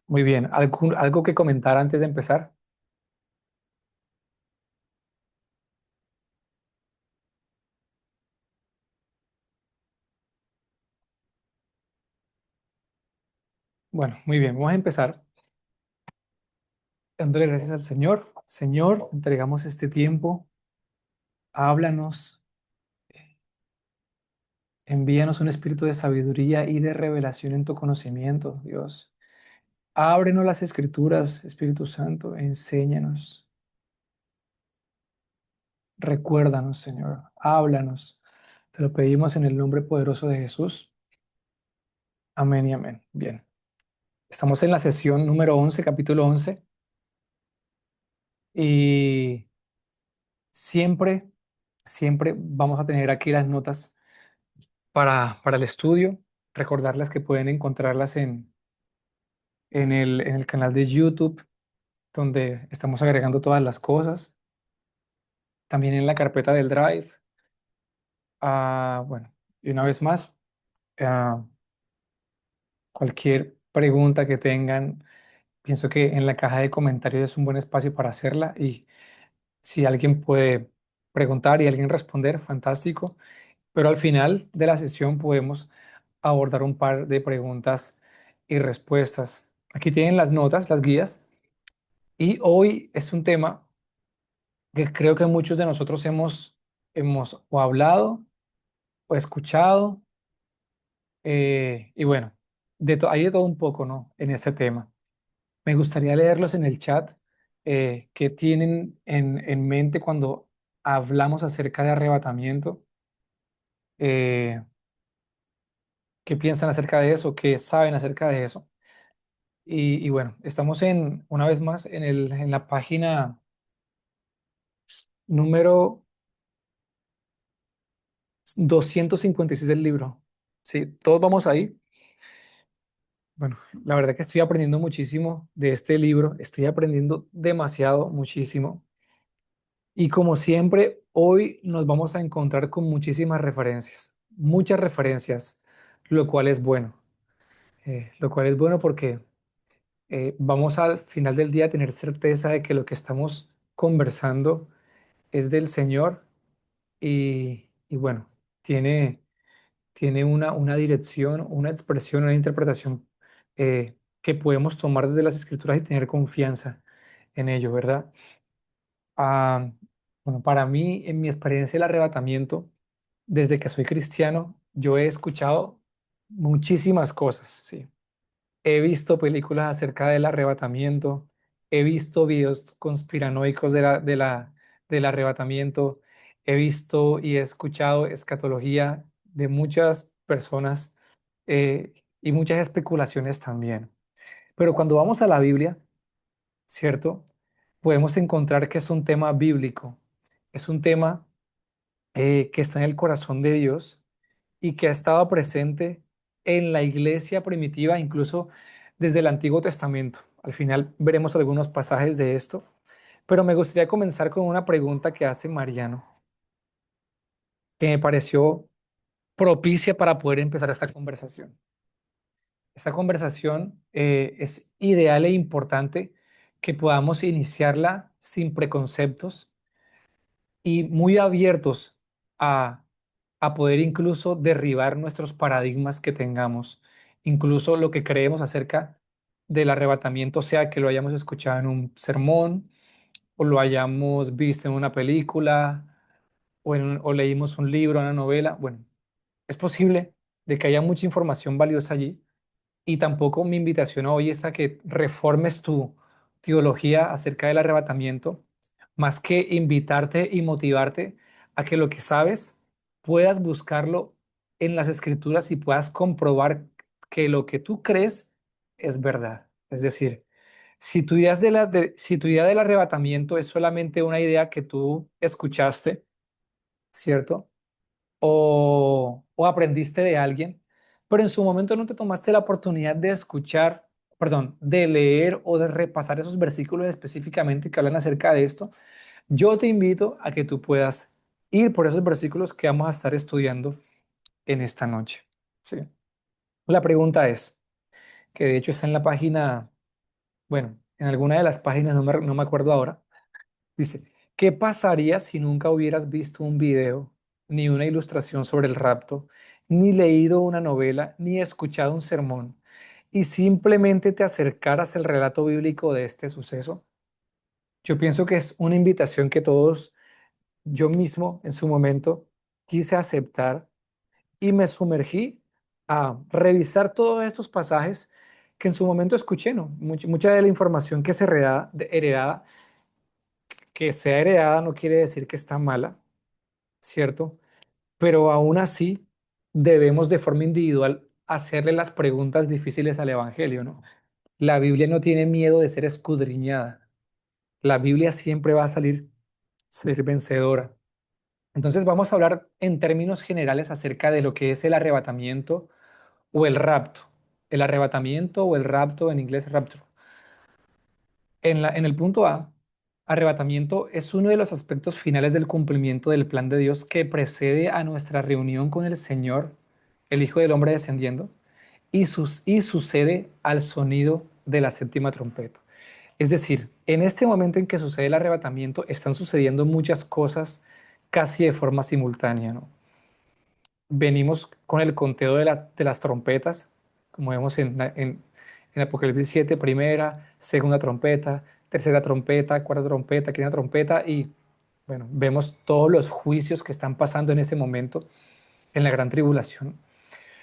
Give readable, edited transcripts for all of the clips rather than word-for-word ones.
Muy bien. ¿Algo que comentar antes de empezar? Bueno, muy bien. Vamos a empezar dándole gracias al Señor. Señor, entregamos este tiempo. Háblanos, envíanos un espíritu de sabiduría y de revelación en tu conocimiento, Dios. Ábrenos las escrituras, Espíritu Santo, enséñanos. Recuérdanos, Señor. Háblanos. Te lo pedimos en el nombre poderoso de Jesús. Amén y amén. Bien. Estamos en la sesión número 11, capítulo 11. Y siempre, siempre vamos a tener aquí las notas para el estudio. Recordarles que pueden encontrarlas en el canal de YouTube, donde estamos agregando todas las cosas. También en la carpeta del Drive. Bueno, y una vez más, ah, cualquier pregunta que tengan, pienso que en la caja de comentarios es un buen espacio para hacerla. Y si alguien puede preguntar y alguien responder, fantástico. Pero al final de la sesión podemos abordar un par de preguntas y respuestas. Aquí tienen las notas, las guías, y hoy es un tema que creo que muchos de nosotros hemos o hablado o escuchado, y bueno, hay de todo un poco, ¿no? En este tema. Me gustaría leerlos en el chat. ¿Qué tienen en mente cuando hablamos acerca de arrebatamiento? Eh, ¿Qué piensan acerca de eso? ¿Qué saben acerca de eso? Y bueno, estamos una vez más en la página número 256 del libro. Sí, todos vamos ahí. Bueno, la verdad que estoy aprendiendo muchísimo de este libro, estoy aprendiendo demasiado, muchísimo. Y como siempre, hoy nos vamos a encontrar con muchas referencias, lo cual es bueno. Lo cual es bueno porque vamos al final del día a tener certeza de que lo que estamos conversando es del Señor y bueno, tiene una dirección, una expresión, una interpretación que podemos tomar desde las Escrituras y tener confianza en ello, ¿verdad? Ah, bueno, para mí, en mi experiencia del arrebatamiento, desde que soy cristiano, yo he escuchado muchísimas cosas, ¿sí? He visto películas acerca del arrebatamiento, he visto videos conspiranoicos del arrebatamiento, he visto y he escuchado escatología de muchas personas, y muchas especulaciones también. Pero cuando vamos a la Biblia, ¿cierto? Podemos encontrar que es un tema bíblico, es un tema que está en el corazón de Dios y que ha estado presente en la iglesia primitiva, incluso desde el Antiguo Testamento. Al final veremos algunos pasajes de esto, pero me gustaría comenzar con una pregunta que hace Mariano, que me pareció propicia para poder empezar esta conversación. Esta conversación es ideal e importante que podamos iniciarla sin preconceptos y muy abiertos a, a poder incluso derribar nuestros paradigmas que tengamos, incluso lo que creemos acerca del arrebatamiento, sea que lo hayamos escuchado en un sermón o lo hayamos visto en una película o leímos un libro, una novela. Bueno, es posible de que haya mucha información valiosa allí y tampoco mi invitación hoy es a que reformes tu teología acerca del arrebatamiento, más que invitarte y motivarte a que lo que sabes puedas buscarlo en las escrituras y puedas comprobar que lo que tú crees es verdad. Es decir, si tu idea del arrebatamiento es solamente una idea que tú escuchaste, ¿cierto? O aprendiste de alguien, pero en su momento no te tomaste la oportunidad de escuchar, perdón, de leer o de repasar esos versículos específicamente que hablan acerca de esto, yo te invito a que tú puedas ir por esos versículos que vamos a estar estudiando en esta noche. Sí. La pregunta es, que de hecho está en la página Bueno, en alguna de las páginas, no me acuerdo ahora, dice, ¿qué pasaría si nunca hubieras visto un video, ni una ilustración sobre el rapto, ni leído una novela, ni escuchado un sermón, y simplemente te acercaras al relato bíblico de este suceso? Yo pienso que es una invitación que todos, yo mismo en su momento, quise aceptar y me sumergí a revisar todos estos pasajes que en su momento escuché, ¿no? Mucha de la información que es heredada, que sea heredada no quiere decir que está mala, ¿cierto? Pero aún así debemos de forma individual hacerle las preguntas difíciles al Evangelio, ¿no? La Biblia no tiene miedo de ser escudriñada. La Biblia siempre va a ser vencedora. Entonces vamos a hablar en términos generales acerca de lo que es el arrebatamiento o el rapto. El arrebatamiento o el rapto, en inglés rapture. En el punto A, arrebatamiento es uno de los aspectos finales del cumplimiento del plan de Dios que precede a nuestra reunión con el Señor, el Hijo del Hombre descendiendo, y sucede al sonido de la séptima trompeta. Es decir, en este momento en que sucede el arrebatamiento, están sucediendo muchas cosas casi de forma simultánea, ¿no? Venimos con el conteo de las trompetas, como vemos en Apocalipsis 7, primera, segunda trompeta, tercera trompeta, cuarta trompeta, quinta trompeta, y bueno, vemos todos los juicios que están pasando en ese momento en la gran tribulación.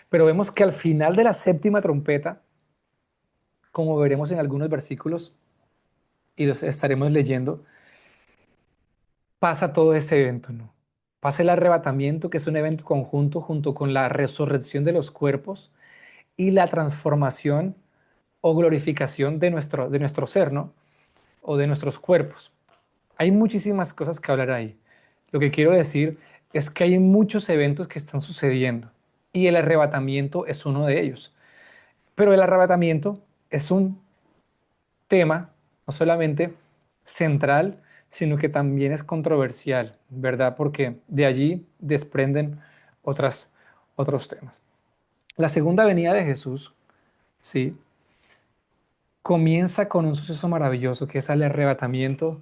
Pero vemos que al final de la séptima trompeta, como veremos en algunos versículos y los estaremos leyendo, pasa todo ese evento, ¿no? Pasa el arrebatamiento, que es un evento conjunto junto con la resurrección de los cuerpos y la transformación o glorificación de nuestro ser, ¿no? O de nuestros cuerpos. Hay muchísimas cosas que hablar ahí. Lo que quiero decir es que hay muchos eventos que están sucediendo y el arrebatamiento es uno de ellos. Pero el arrebatamiento es un tema no solamente central, sino que también es controversial, ¿verdad? Porque de allí desprenden otras, otros temas. La segunda venida de Jesús, sí, comienza con un suceso maravilloso que es el arrebatamiento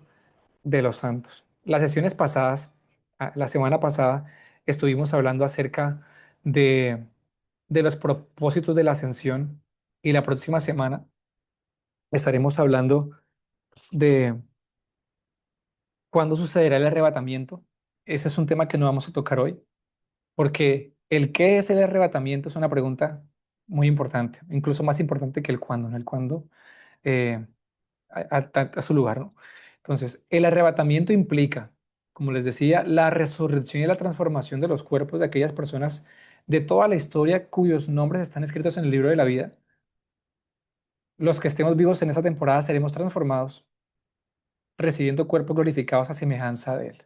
de los santos. Las sesiones pasadas, la semana pasada, estuvimos hablando acerca de, de los propósitos de la ascensión y la próxima semana estaremos hablando de cuándo sucederá el arrebatamiento. Ese es un tema que no vamos a tocar hoy, porque el qué es el arrebatamiento es una pregunta muy importante, incluso más importante que el cuándo, ¿no? El cuándo eh, a su lugar, ¿no? Entonces, el arrebatamiento implica, como les decía, la resurrección y la transformación de los cuerpos de aquellas personas de toda la historia cuyos nombres están escritos en el libro de la vida. Los que estemos vivos en esa temporada seremos transformados, recibiendo cuerpos glorificados a semejanza de Él.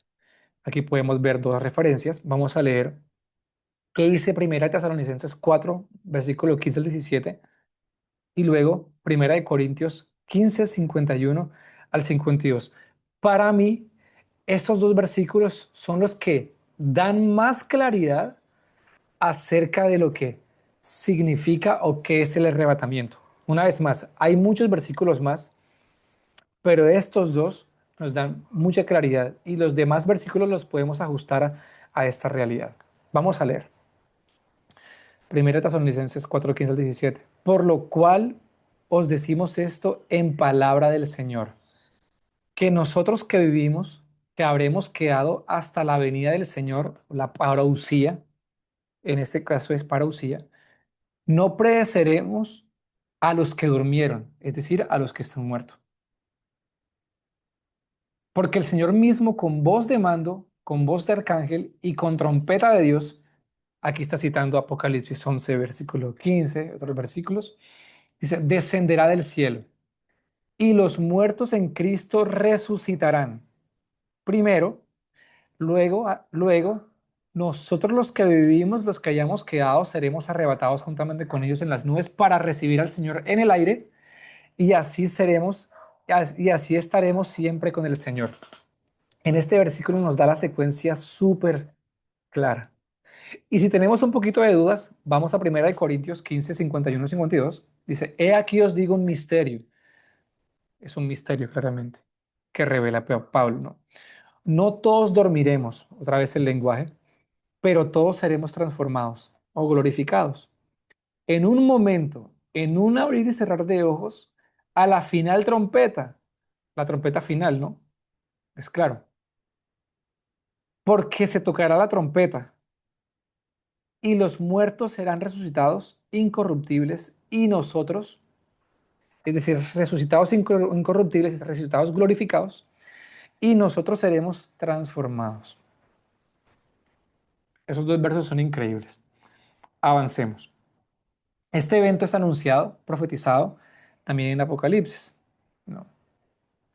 Aquí podemos ver dos referencias. Vamos a leer qué dice Primera de Tesalonicenses 4, versículo 15 al 17, y luego Primera de Corintios 15, 51 al 52. Para mí, estos dos versículos son los que dan más claridad acerca de lo que significa o qué es el arrebatamiento. Una vez más, hay muchos versículos más, pero estos dos nos dan mucha claridad y los demás versículos los podemos ajustar a esta realidad. Vamos a leer. Primera Tesalonicenses 4, 15 al 17. Por lo cual os decimos esto en palabra del Señor, que nosotros que vivimos, que habremos quedado hasta la venida del Señor, la parousia, en este caso es parousia, no pereceremos a los que durmieron, es decir, a los que están muertos. Porque el Señor mismo con voz de mando, con voz de arcángel y con trompeta de Dios, aquí está citando Apocalipsis 11, versículo 15, otros versículos, dice, descenderá del cielo y los muertos en Cristo resucitarán. Primero, luego, nosotros los que vivimos, los que hayamos quedado, seremos arrebatados juntamente con ellos en las nubes para recibir al Señor en el aire y así seremos y así estaremos siempre con el Señor. En este versículo nos da la secuencia súper clara. Y si tenemos un poquito de dudas, vamos a 1 Corintios 15, 51, 52. Dice, he aquí os digo un misterio. es un misterio claramente que revela Pablo, ¿no? No todos dormiremos, otra vez el lenguaje, pero todos seremos transformados o glorificados. En un momento, en un abrir y cerrar de ojos, a la final trompeta, la trompeta final, ¿no? Es claro, porque se tocará la trompeta y los muertos serán resucitados incorruptibles y nosotros, es decir, resucitados incorruptibles, resucitados glorificados, y nosotros seremos transformados. Esos dos versos son increíbles. Avancemos. Este evento es anunciado, profetizado también en Apocalipsis, ¿no?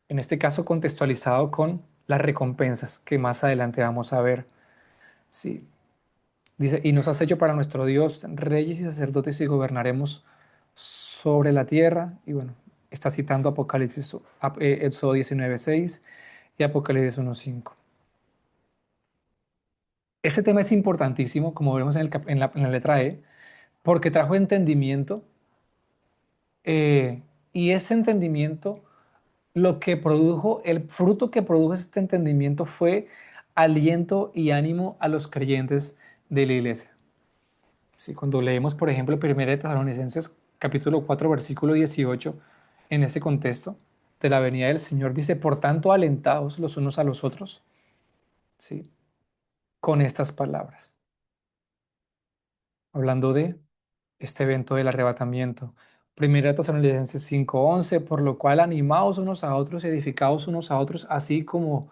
En este caso contextualizado con las recompensas que más adelante vamos a ver. Sí. Dice, y nos has hecho para nuestro Dios reyes y sacerdotes y gobernaremos sobre la tierra. Y bueno, está citando Apocalipsis, Éxodo 19:6 y Apocalipsis 1:5. Este tema es importantísimo, como vemos en la letra E, porque trajo entendimiento, y ese entendimiento, lo que produjo, el fruto que produjo este entendimiento fue aliento y ánimo a los creyentes de la iglesia. Sí, cuando leemos, por ejemplo, 1 Tesalonicenses capítulo 4, versículo 18, en ese contexto de la venida del Señor, dice, por tanto, alentaos los unos a los otros, ¿sí? Con estas palabras, hablando de este evento del arrebatamiento. 1 Tesalonicenses 5:11, por lo cual animaos unos a otros, edificaos unos a otros, así como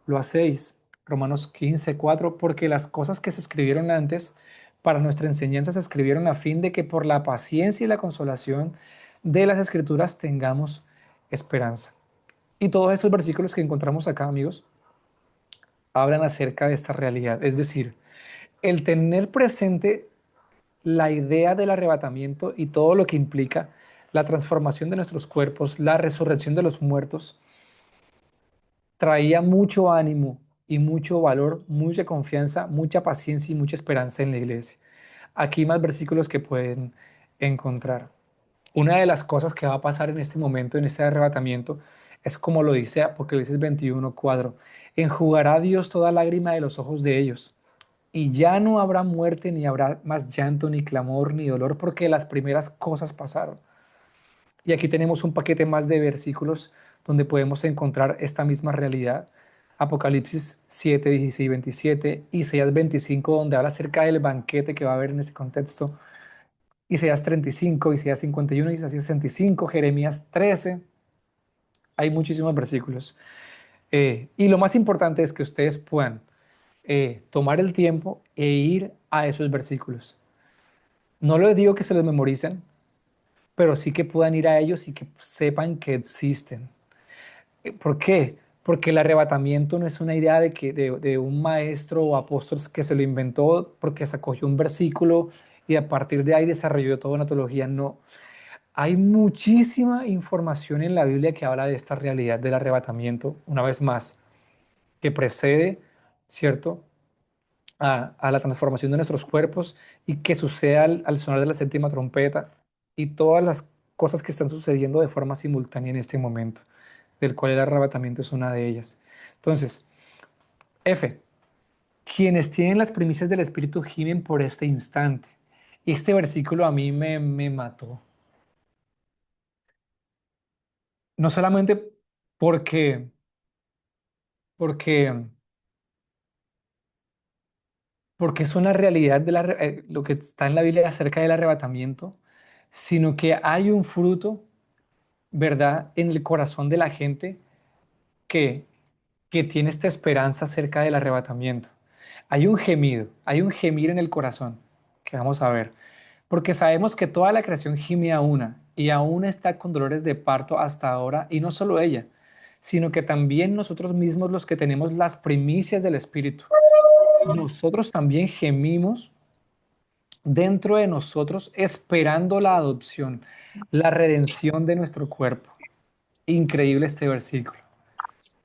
lo hacéis. Romanos 15:4, porque las cosas que se escribieron antes para nuestra enseñanza se escribieron a fin de que por la paciencia y la consolación de las escrituras tengamos esperanza. Y todos estos versículos que encontramos acá, amigos, hablan acerca de esta realidad. Es decir, el tener presente la idea del arrebatamiento y todo lo que implica la transformación de nuestros cuerpos, la resurrección de los muertos, traía mucho ánimo y mucho valor, mucha confianza, mucha paciencia y mucha esperanza en la iglesia. Aquí más versículos que pueden encontrar. Una de las cosas que va a pasar en este momento, en este arrebatamiento, es como lo dice Apocalipsis 21:4. Enjugará Dios toda lágrima de los ojos de ellos, y ya no habrá muerte, ni habrá más llanto, ni clamor, ni dolor, porque las primeras cosas pasaron. Y aquí tenemos un paquete más de versículos donde podemos encontrar esta misma realidad. Apocalipsis 7, 16 y 27, Isaías 25, donde habla acerca del banquete que va a haber en ese contexto, Isaías 35, Isaías 51, Isaías 65, Jeremías 13. Hay muchísimos versículos. Y lo más importante es que ustedes puedan tomar el tiempo e ir a esos versículos. No les digo que se los memoricen, pero sí que puedan ir a ellos y que sepan que existen. ¿Por qué? Porque el arrebatamiento no es una idea de un maestro o apóstol que se lo inventó porque se acogió un versículo y a partir de ahí desarrolló toda una teología. No, hay muchísima información en la Biblia que habla de esta realidad del arrebatamiento, una vez más, que precede, ¿cierto?, a la transformación de nuestros cuerpos y que sucede al sonar de la séptima trompeta y todas las cosas que están sucediendo de forma simultánea en este momento, del cual el arrebatamiento es una de ellas. Entonces, F, quienes tienen las primicias del Espíritu gimen por este instante. Y este versículo a mí me mató. No solamente porque, porque, porque es una realidad de lo que está en la Biblia acerca del arrebatamiento, sino que hay un fruto, ¿verdad?, en el corazón de la gente que, que tiene esta esperanza acerca del arrebatamiento. Hay un gemido, hay un gemir en el corazón, que vamos a ver, porque sabemos que toda la creación gime a una y aún está con dolores de parto hasta ahora, y no solo ella, sino que también nosotros mismos los que tenemos las primicias del Espíritu. Nosotros también gemimos dentro de nosotros esperando la adopción, la redención de nuestro cuerpo. Increíble este versículo.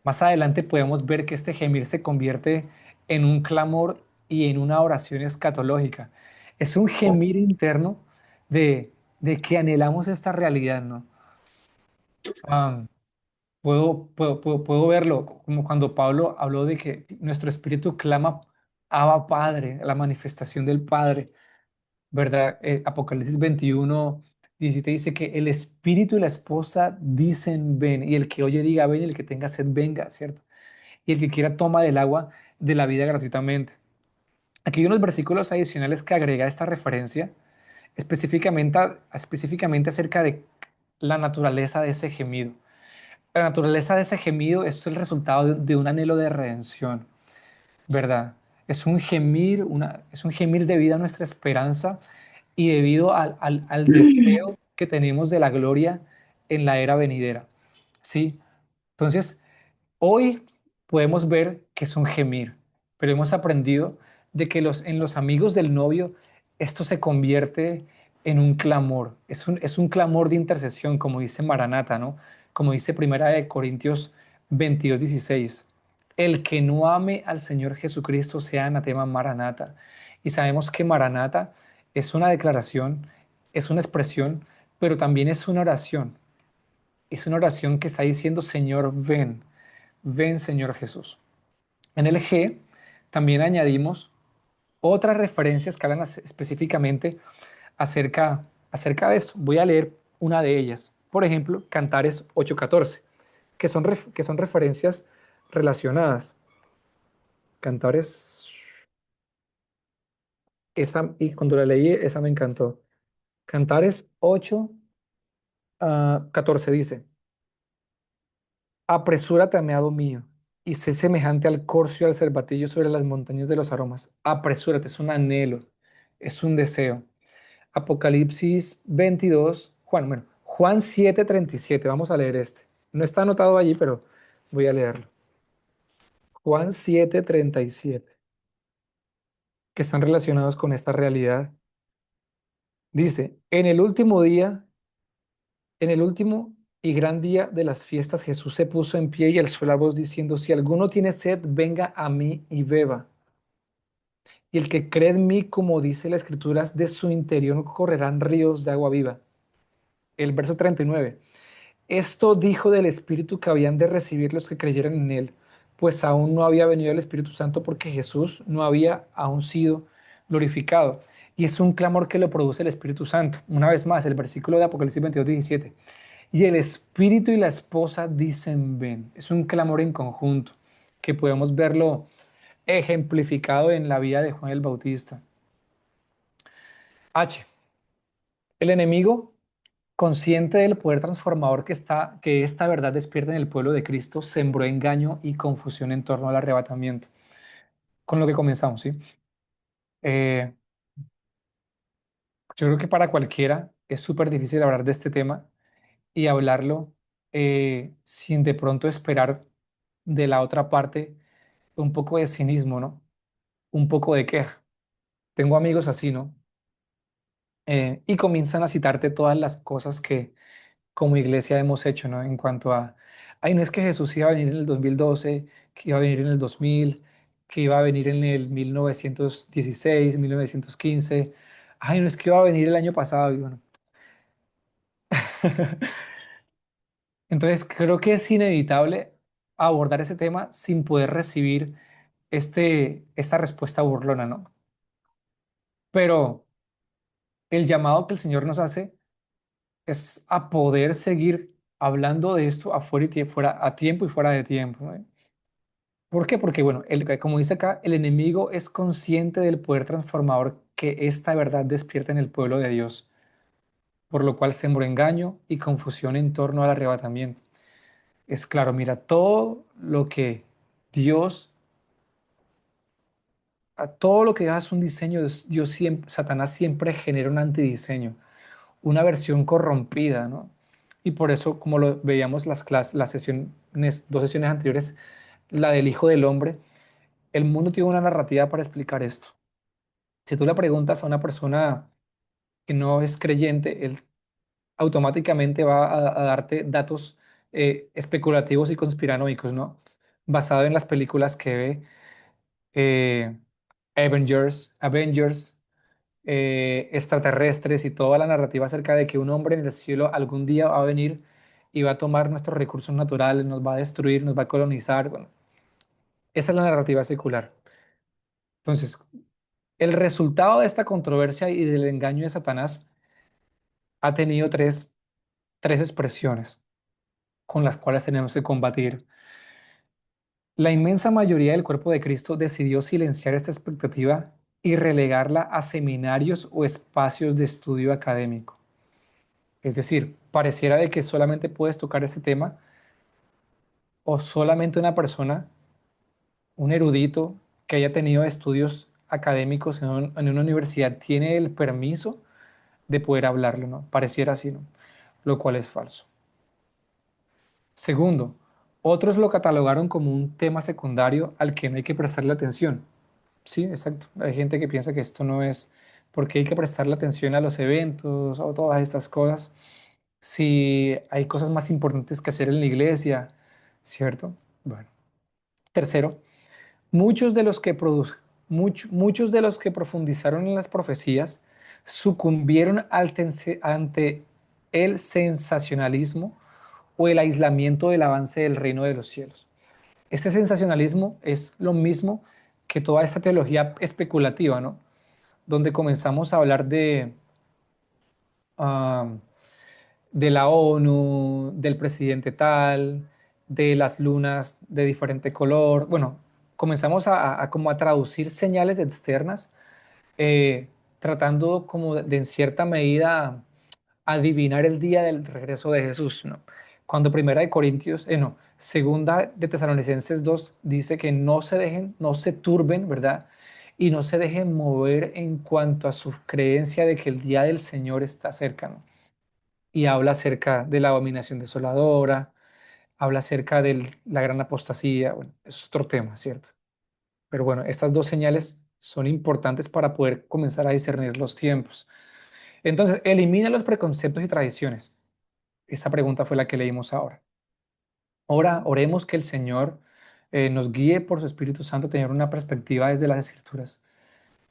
Más adelante podemos ver que este gemir se convierte en un clamor y en una oración escatológica. Es un gemir interno de, de que anhelamos esta realidad, ¿no? puedo verlo, como cuando Pablo habló de que nuestro espíritu clama, Abba Padre, la manifestación del Padre, ¿verdad? Apocalipsis 21:17 dice que el espíritu y la esposa dicen ven, y el que oye diga ven, y el que tenga sed venga, ¿cierto? Y el que quiera toma del agua de la vida gratuitamente. Aquí hay unos versículos adicionales que agrega esta referencia, específicamente acerca de la naturaleza de ese gemido. La naturaleza de ese gemido es el resultado de un anhelo de redención, ¿verdad? Es un gemir debido a nuestra esperanza y debido al deseo que tenemos de la gloria en la era venidera, ¿sí? Entonces, hoy podemos ver que es un gemir, pero hemos aprendido de que en los amigos del novio esto se convierte en un clamor, es un clamor de intercesión, como dice Maranata, ¿no? Como dice Primera de Corintios 22:16. El que no ame al Señor Jesucristo sea anatema Maranata. Y sabemos que Maranata es una declaración, es una expresión, pero también es una oración. Es una oración que está diciendo, Señor, ven. Ven, Señor Jesús. En el G también añadimos otras referencias que hablan específicamente acerca de esto. Voy a leer una de ellas. Por ejemplo, Cantares 8:14, que son referencias relacionadas. Cantares, y cuando la leí, esa me encantó. Cantares 8:14 dice, apresúrate, amado mío, y sé semejante al corcio y al cervatillo sobre las montañas de los aromas. Apresúrate, es un anhelo, es un deseo. Apocalipsis 22, Juan 7:37, vamos a leer este. No está anotado allí, pero voy a leerlo. Juan 7:37, que están relacionados con esta realidad. Dice, en el último y gran día de las fiestas, Jesús se puso en pie y alzó la voz diciendo, si alguno tiene sed, venga a mí y beba. Y el que cree en mí, como dice la Escritura, de su interior correrán ríos de agua viva. El verso 39. Esto dijo del Espíritu que habían de recibir los que creyeran en él, pues aún no había venido el Espíritu Santo porque Jesús no había aún sido glorificado. Y es un clamor que lo produce el Espíritu Santo. Una vez más, el versículo de Apocalipsis 22:17. Y el Espíritu y la esposa dicen ven. Es un clamor en conjunto que podemos verlo ejemplificado en la vida de Juan el Bautista. H. El enemigo, consciente del poder transformador que esta verdad despierta en el pueblo de Cristo, sembró engaño y confusión en torno al arrebatamiento. Con lo que comenzamos, ¿sí? Eh, yo creo que para cualquiera es súper difícil hablar de este tema y hablarlo sin de pronto esperar de la otra parte un poco de cinismo, ¿no? Un poco de queja. Tengo amigos así, ¿no? Y comienzan a citarte todas las cosas que como iglesia hemos hecho, ¿no? En cuanto a, ay, no es que Jesús iba a venir en el 2012, que iba a venir en el 2000, que iba a venir en el 1916, 1915, ay, no es que iba a venir el año pasado, y bueno. Entonces, creo que es inevitable abordar ese tema sin poder recibir esta respuesta burlona, ¿no? Pero el llamado que el Señor nos hace es a poder seguir hablando de esto afuera y fuera, a tiempo y fuera de tiempo, ¿no? ¿Por qué? Porque, bueno, como dice acá, el enemigo es consciente del poder transformador que esta verdad despierta en el pueblo de Dios, por lo cual sembró engaño y confusión en torno al arrebatamiento. Es claro, mira, todo lo que Dios, a todo lo que Dios hace un diseño, Dios siempre, Satanás siempre genera un antidiseño, una versión corrompida, ¿no? Y por eso, como lo veíamos las sesiones, dos sesiones anteriores, la del Hijo del Hombre, el mundo tiene una narrativa para explicar esto. Si tú le preguntas a una persona que no es creyente, él automáticamente va a darte datos especulativos y conspiranoicos, ¿no? Basado en las películas que ve, eh, Avengers, extraterrestres y toda la narrativa acerca de que un hombre en el cielo algún día va a venir y va a tomar nuestros recursos naturales, nos va a destruir, nos va a colonizar. Bueno, esa es la narrativa secular. Entonces, el resultado de esta controversia y del engaño de Satanás ha tenido tres expresiones con las cuales tenemos que combatir. La inmensa mayoría del cuerpo de Cristo decidió silenciar esta expectativa y relegarla a seminarios o espacios de estudio académico. Es decir, pareciera de que solamente puedes tocar este tema o solamente una persona, un erudito que haya tenido estudios académicos en una universidad tiene el permiso de poder hablarlo, ¿no? Pareciera así, ¿no? Lo cual es falso. Segundo, otros lo catalogaron como un tema secundario al que no hay que prestarle atención. Sí, exacto. Hay gente que piensa que esto no es porque hay que prestarle atención a los eventos o todas estas cosas. Si hay cosas más importantes que hacer en la iglesia, ¿cierto? Bueno. Tercero, muchos de los que muchos de los que profundizaron en las profecías sucumbieron ante el sensacionalismo o el aislamiento del avance del reino de los cielos. Este sensacionalismo es lo mismo que toda esta teología especulativa, ¿no? Donde comenzamos a hablar ah, de la ONU, del presidente tal, de las lunas de diferente color. Bueno, comenzamos a como a traducir señales externas, eh, tratando como de en cierta medida adivinar el día del regreso de Jesús, ¿no? Cuando Primera de Corintios, no, Segunda de Tesalonicenses 2 dice que no se dejen, no se turben, ¿verdad? Y no se dejen mover en cuanto a su creencia de que el día del Señor está cerca, ¿no? Y habla acerca de la abominación desoladora, habla acerca de la gran apostasía, bueno, es otro tema, ¿cierto? Pero bueno, estas dos señales son importantes para poder comenzar a discernir los tiempos. Entonces, elimina los preconceptos y tradiciones. Esa pregunta fue la que leímos ahora. Ahora, oremos que el Señor nos guíe por su Espíritu Santo a tener una perspectiva desde las Escrituras,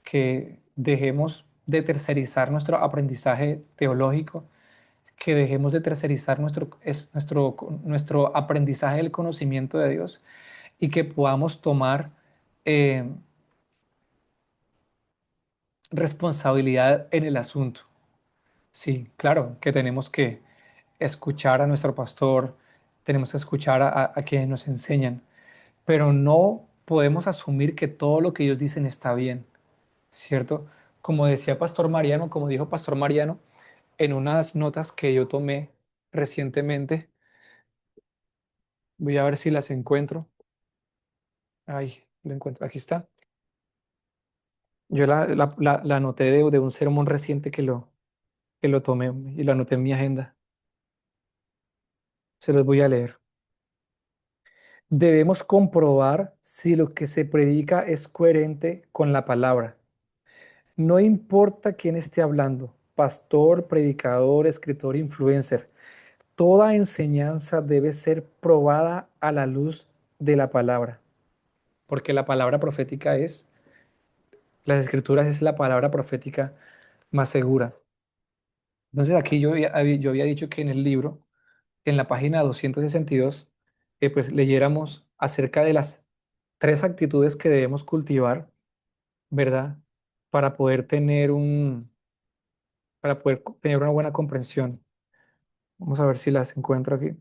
que dejemos de tercerizar nuestro aprendizaje teológico, que dejemos de tercerizar nuestro aprendizaje del conocimiento de Dios y que podamos tomar eh, responsabilidad en el asunto. Sí, claro, que tenemos que escuchar a nuestro pastor, tenemos que escuchar a quienes nos enseñan, pero no podemos asumir que todo lo que ellos dicen está bien, ¿cierto? Como decía Pastor Mariano, como dijo Pastor Mariano en unas notas que yo tomé recientemente, voy a ver si las encuentro. Ay, lo encuentro, aquí está. Yo la anoté de un sermón reciente que lo tomé y lo anoté en mi agenda. Se los voy a leer. Debemos comprobar si lo que se predica es coherente con la palabra. No importa quién esté hablando, pastor, predicador, escritor, influencer, toda enseñanza debe ser probada a la luz de la palabra, porque la palabra profética las escrituras es la palabra profética más segura. Entonces aquí yo había dicho que en el libro, en la página 262, pues leyéramos acerca de las tres actitudes que debemos cultivar, ¿verdad? Para poder tener una buena comprensión. Vamos a ver si las encuentro aquí.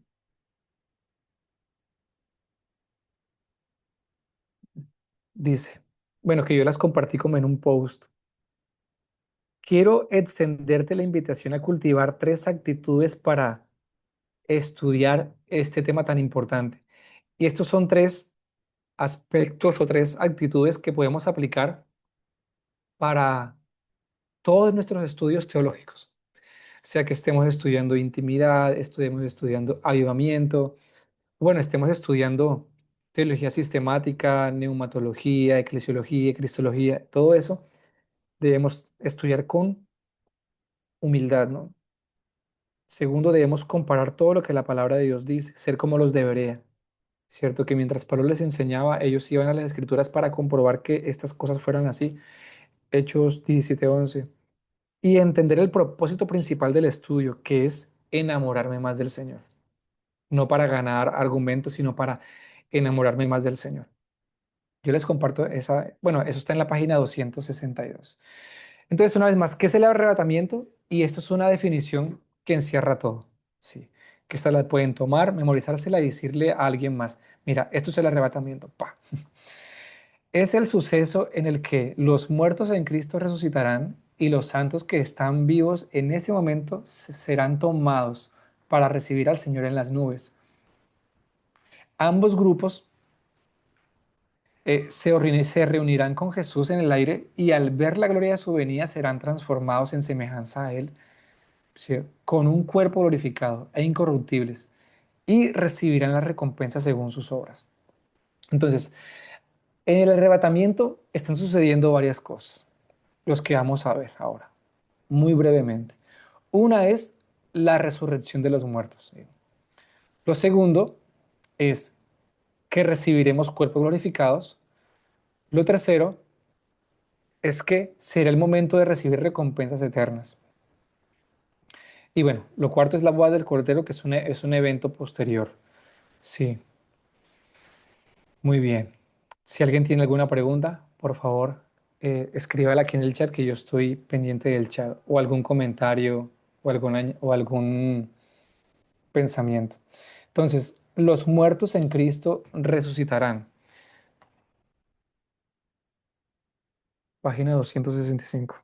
Dice, bueno, que yo las compartí como en un post. Quiero extenderte la invitación a cultivar tres actitudes para estudiar este tema tan importante. Y estos son tres aspectos o tres actitudes que podemos aplicar para todos nuestros estudios teológicos, sea que estemos estudiando intimidad, estemos estudiando avivamiento, bueno, estemos estudiando teología sistemática, neumatología, eclesiología, cristología, todo eso debemos estudiar con humildad, ¿no? Segundo, debemos comparar todo lo que la palabra de Dios dice, ser como los de Berea, ¿cierto? Que mientras Pablo les enseñaba, ellos iban a las escrituras para comprobar que estas cosas fueran así. Hechos 17:11. Y entender el propósito principal del estudio, que es enamorarme más del Señor. no para ganar argumentos, sino para enamorarme más del Señor. Yo les comparto esa, bueno, eso está en la página 262. Entonces, una vez más, ¿qué es el arrebatamiento? Y esto es una definición que encierra todo, ¿sí? Que esta la pueden tomar, memorizársela y decirle a alguien más, mira, esto es el arrebatamiento, pa. Es el suceso en el que los muertos en Cristo resucitarán y los santos que están vivos en ese momento serán tomados para recibir al Señor en las nubes. Ambos grupos se reunirán con Jesús en el aire y al ver la gloria de su venida serán transformados en semejanza a Él, ¿sí? Con un cuerpo glorificado e incorruptibles y recibirán la recompensa según sus obras. Entonces, en el arrebatamiento están sucediendo varias cosas, los que vamos a ver ahora, muy brevemente. Una es la resurrección de los muertos, ¿sí? Lo segundo es que recibiremos cuerpos glorificados. Lo tercero es que será el momento de recibir recompensas eternas. Y bueno, lo cuarto es la boda del Cordero, que es un evento posterior. Sí, muy bien. Si alguien tiene alguna pregunta, por favor, escríbala aquí en el chat, que yo estoy pendiente del chat, o algún comentario, o algún pensamiento. Entonces, los muertos en Cristo resucitarán. Página 265.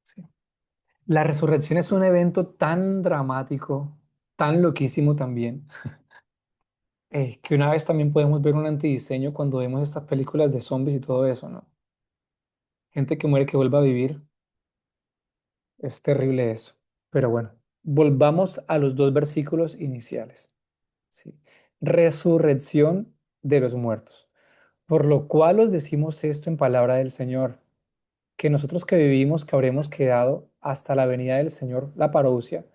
Sí. La resurrección es un evento tan dramático, tan loquísimo también, que una vez también podemos ver un antidiseño cuando vemos estas películas de zombies y todo eso, ¿no? Gente que muere que vuelva a vivir, es terrible eso. Pero bueno, volvamos a los dos versículos iniciales. ¿Sí? Resurrección de los muertos. Por lo cual os decimos esto en palabra del Señor, que nosotros que vivimos, que habremos quedado hasta la venida del Señor, la parousia,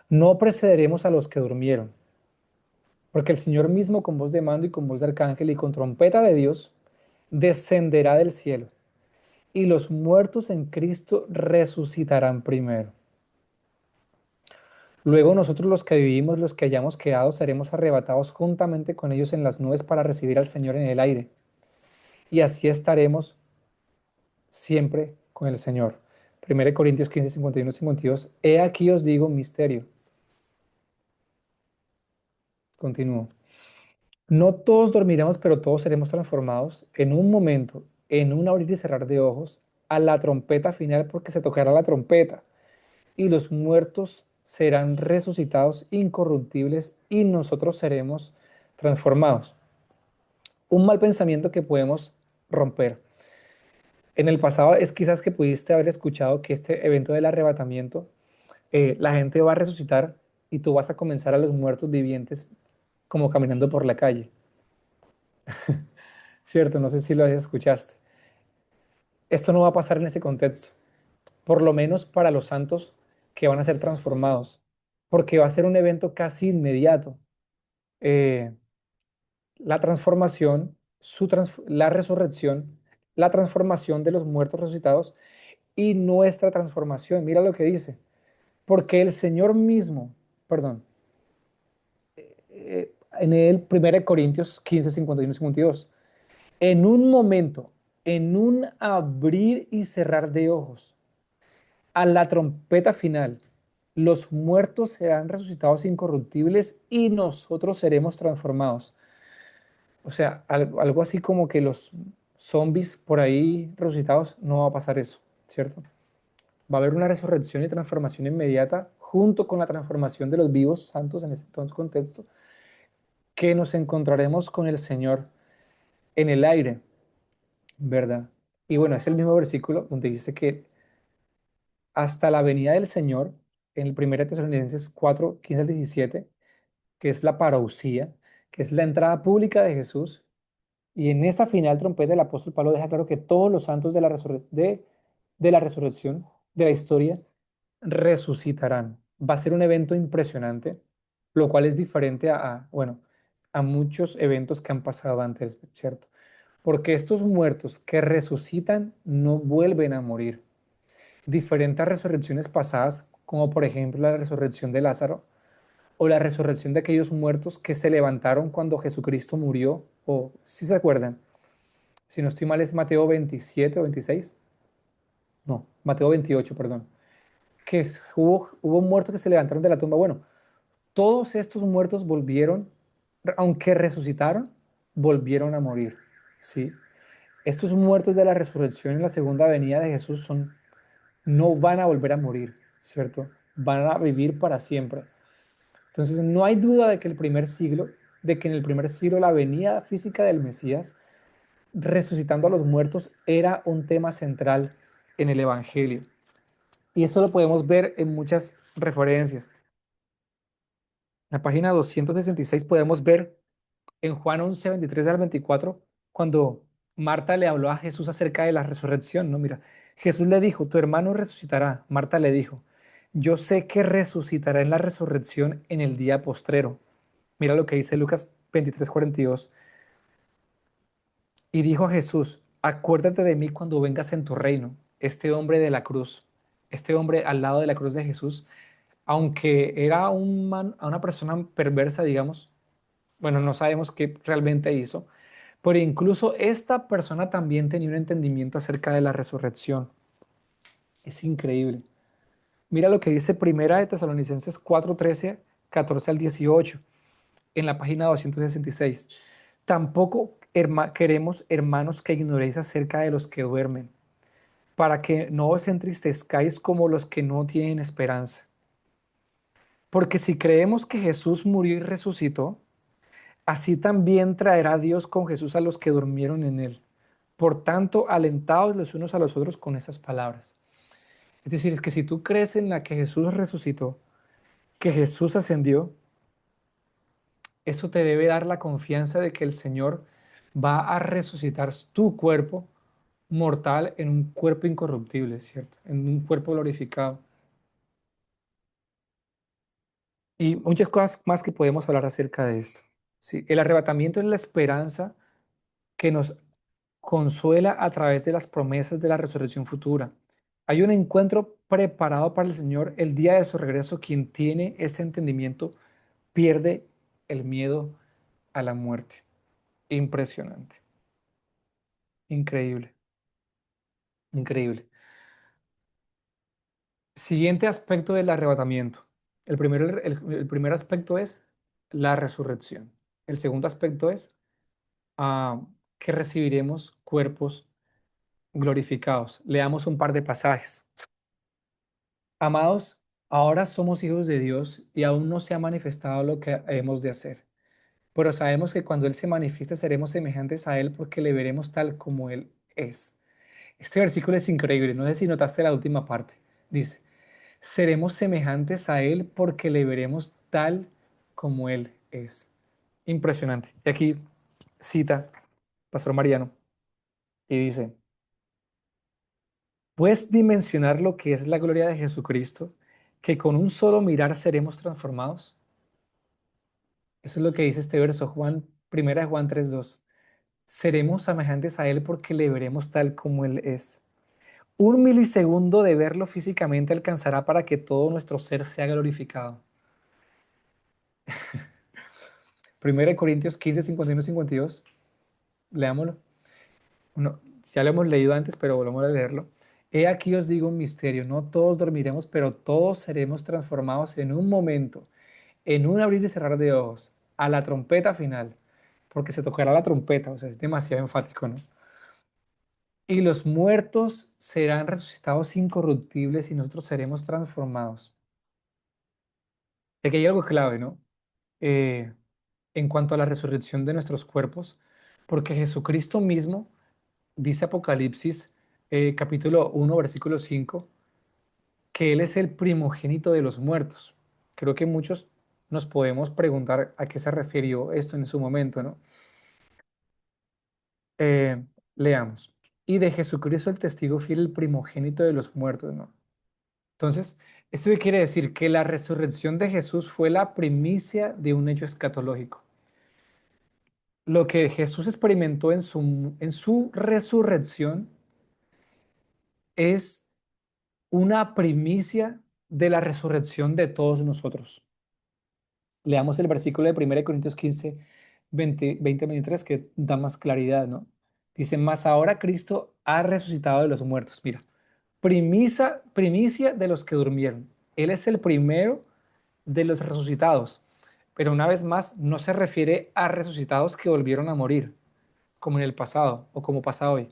no precederemos a los que durmieron, porque el Señor mismo con voz de mando y con voz de arcángel y con trompeta de Dios descenderá del cielo, y los muertos en Cristo resucitarán primero. Luego nosotros los que vivimos, los que hayamos quedado, seremos arrebatados juntamente con ellos en las nubes para recibir al Señor en el aire, y así estaremos siempre con el Señor. 1 Corintios 15, 51, 52. He aquí os digo un misterio. Continúo. No todos dormiremos, pero todos seremos transformados en un momento, en un abrir y cerrar de ojos, a la trompeta final, porque se tocará la trompeta, y los muertos serán resucitados incorruptibles y nosotros seremos transformados. Un mal pensamiento que podemos romper. En el pasado es quizás que pudiste haber escuchado que este evento del arrebatamiento, la gente va a resucitar y tú vas a comenzar a los muertos vivientes como caminando por la calle, ¿cierto? No sé si lo escuchaste. Esto no va a pasar en ese contexto, por lo menos para los santos que van a ser transformados, porque va a ser un evento casi inmediato. Eh, la transformación, la resurrección, la transformación de los muertos resucitados y nuestra transformación. Mira lo que dice, porque el Señor mismo, perdón, en el 1 Corintios 15, 51 y 52, en un momento, en un abrir y cerrar de ojos, a la trompeta final, los muertos serán resucitados incorruptibles y nosotros seremos transformados. O sea, algo así como que los zombies por ahí resucitados, no va a pasar eso, ¿cierto? Va a haber una resurrección y transformación inmediata junto con la transformación de los vivos santos en ese entonces contexto, que nos encontraremos con el Señor en el aire, ¿verdad? Y bueno, es el mismo versículo donde dice que hasta la venida del Señor, en el 1 Tesalonicenses 4, 15 al 17, que es la parousia, que es la entrada pública de Jesús. Y en esa final trompeta el apóstol Pablo deja claro que todos los santos de la resurrección, de la historia, resucitarán. Va a ser un evento impresionante, lo cual es diferente bueno, a muchos eventos que han pasado antes, ¿cierto? porque estos muertos que resucitan no vuelven a morir. Diferentes resurrecciones pasadas, como por ejemplo la resurrección de Lázaro o la resurrección de aquellos muertos que se levantaron cuando Jesucristo murió, o si se acuerdan, si no estoy mal es Mateo 27 o 26, no, Mateo 28, perdón, que hubo muertos que se levantaron de la tumba. Bueno, todos estos muertos volvieron, aunque resucitaron, volvieron a morir, ¿sí? Estos muertos de la resurrección en la segunda venida de Jesús no van a volver a morir, ¿cierto? Van a vivir para siempre. Entonces, no hay duda de que en el primer siglo la venida física del Mesías, resucitando a los muertos, era un tema central en el Evangelio. Y eso lo podemos ver en muchas referencias. En la página 266 podemos ver en Juan 11 23 al 24, cuando Marta le habló a Jesús acerca de la resurrección, ¿no? Mira, Jesús le dijo, tu hermano resucitará. Marta le dijo, yo sé que resucitará en la resurrección en el día postrero. Mira lo que dice Lucas 23 42. Y dijo a Jesús, acuérdate de mí cuando vengas en tu reino. Este hombre de la cruz, este hombre al lado de la cruz de Jesús, aunque era una persona perversa, digamos, bueno, no sabemos qué realmente hizo, pero incluso esta persona también tenía un entendimiento acerca de la resurrección. Es increíble. Mira lo que dice Primera de Tesalonicenses 4:13, 14 al 18, en la página 266. Tampoco queremos, hermanos, que ignoréis acerca de los que duermen, para que no os entristezcáis como los que no tienen esperanza. Porque si creemos que Jesús murió y resucitó, así también traerá Dios con Jesús a los que durmieron en él. Por tanto, alentaos los unos a los otros con esas palabras. Es decir, es que si tú crees en la que Jesús resucitó, que Jesús ascendió, eso te debe dar la confianza de que el Señor va a resucitar tu cuerpo mortal en un cuerpo incorruptible, ¿cierto? En un cuerpo glorificado. Y muchas cosas más que podemos hablar acerca de esto. Sí, el arrebatamiento es la esperanza que nos consuela a través de las promesas de la resurrección futura. Hay un encuentro preparado para el Señor el día de su regreso. Quien tiene este entendimiento pierde el miedo a la muerte. Impresionante, increíble, increíble. Siguiente aspecto del arrebatamiento. El primer aspecto es la resurrección. El segundo aspecto es ah, que recibiremos cuerpos glorificados. Leamos un par de pasajes. Amados, ahora somos hijos de Dios y aún no se ha manifestado lo que hemos de hacer. Pero sabemos que cuando Él se manifieste seremos semejantes a Él porque le veremos tal como Él es. Este versículo es increíble. No sé si notaste la última parte. Dice, seremos semejantes a Él porque le veremos tal como Él es. Impresionante. Y aquí cita Pastor Mariano y dice, ¿puedes dimensionar lo que es la gloria de Jesucristo? Que con un solo mirar seremos transformados. Eso es lo que dice este verso, Primera de Juan 3:2. Seremos semejantes a Él porque le veremos tal como Él es. Un milisegundo de verlo físicamente alcanzará para que todo nuestro ser sea glorificado. Primera de Corintios 15, 51, 52. Leámoslo. No, ya lo hemos leído antes, pero volvamos a leerlo. He aquí os digo un misterio, no todos dormiremos, pero todos seremos transformados en un momento, en un abrir y cerrar de ojos, a la trompeta final, porque se tocará la trompeta, o sea, es demasiado enfático, ¿no? Y los muertos serán resucitados incorruptibles y nosotros seremos transformados. Y aquí hay algo clave, ¿no? Eh, en cuanto a la resurrección de nuestros cuerpos, porque Jesucristo mismo, dice Apocalipsis capítulo 1 versículo 5 que Él es el primogénito de los muertos. Creo que muchos nos podemos preguntar a qué se refirió esto en su momento, ¿no? Eh, Leamos. Y de Jesucristo el testigo fiel, el primogénito de los muertos, ¿no? Entonces, ¿esto qué quiere decir? Que la resurrección de Jesús fue la primicia de un hecho escatológico. Lo que Jesús experimentó en su resurrección es una primicia de la resurrección de todos nosotros. Leamos el versículo de 1 Corintios 15, 23, que da más claridad, ¿no? Dice, mas ahora Cristo ha resucitado de los muertos. Mira, primicia de los que durmieron. Él es el primero de los resucitados. Pero una vez más, no se refiere a resucitados que volvieron a morir, como en el pasado o como pasa hoy.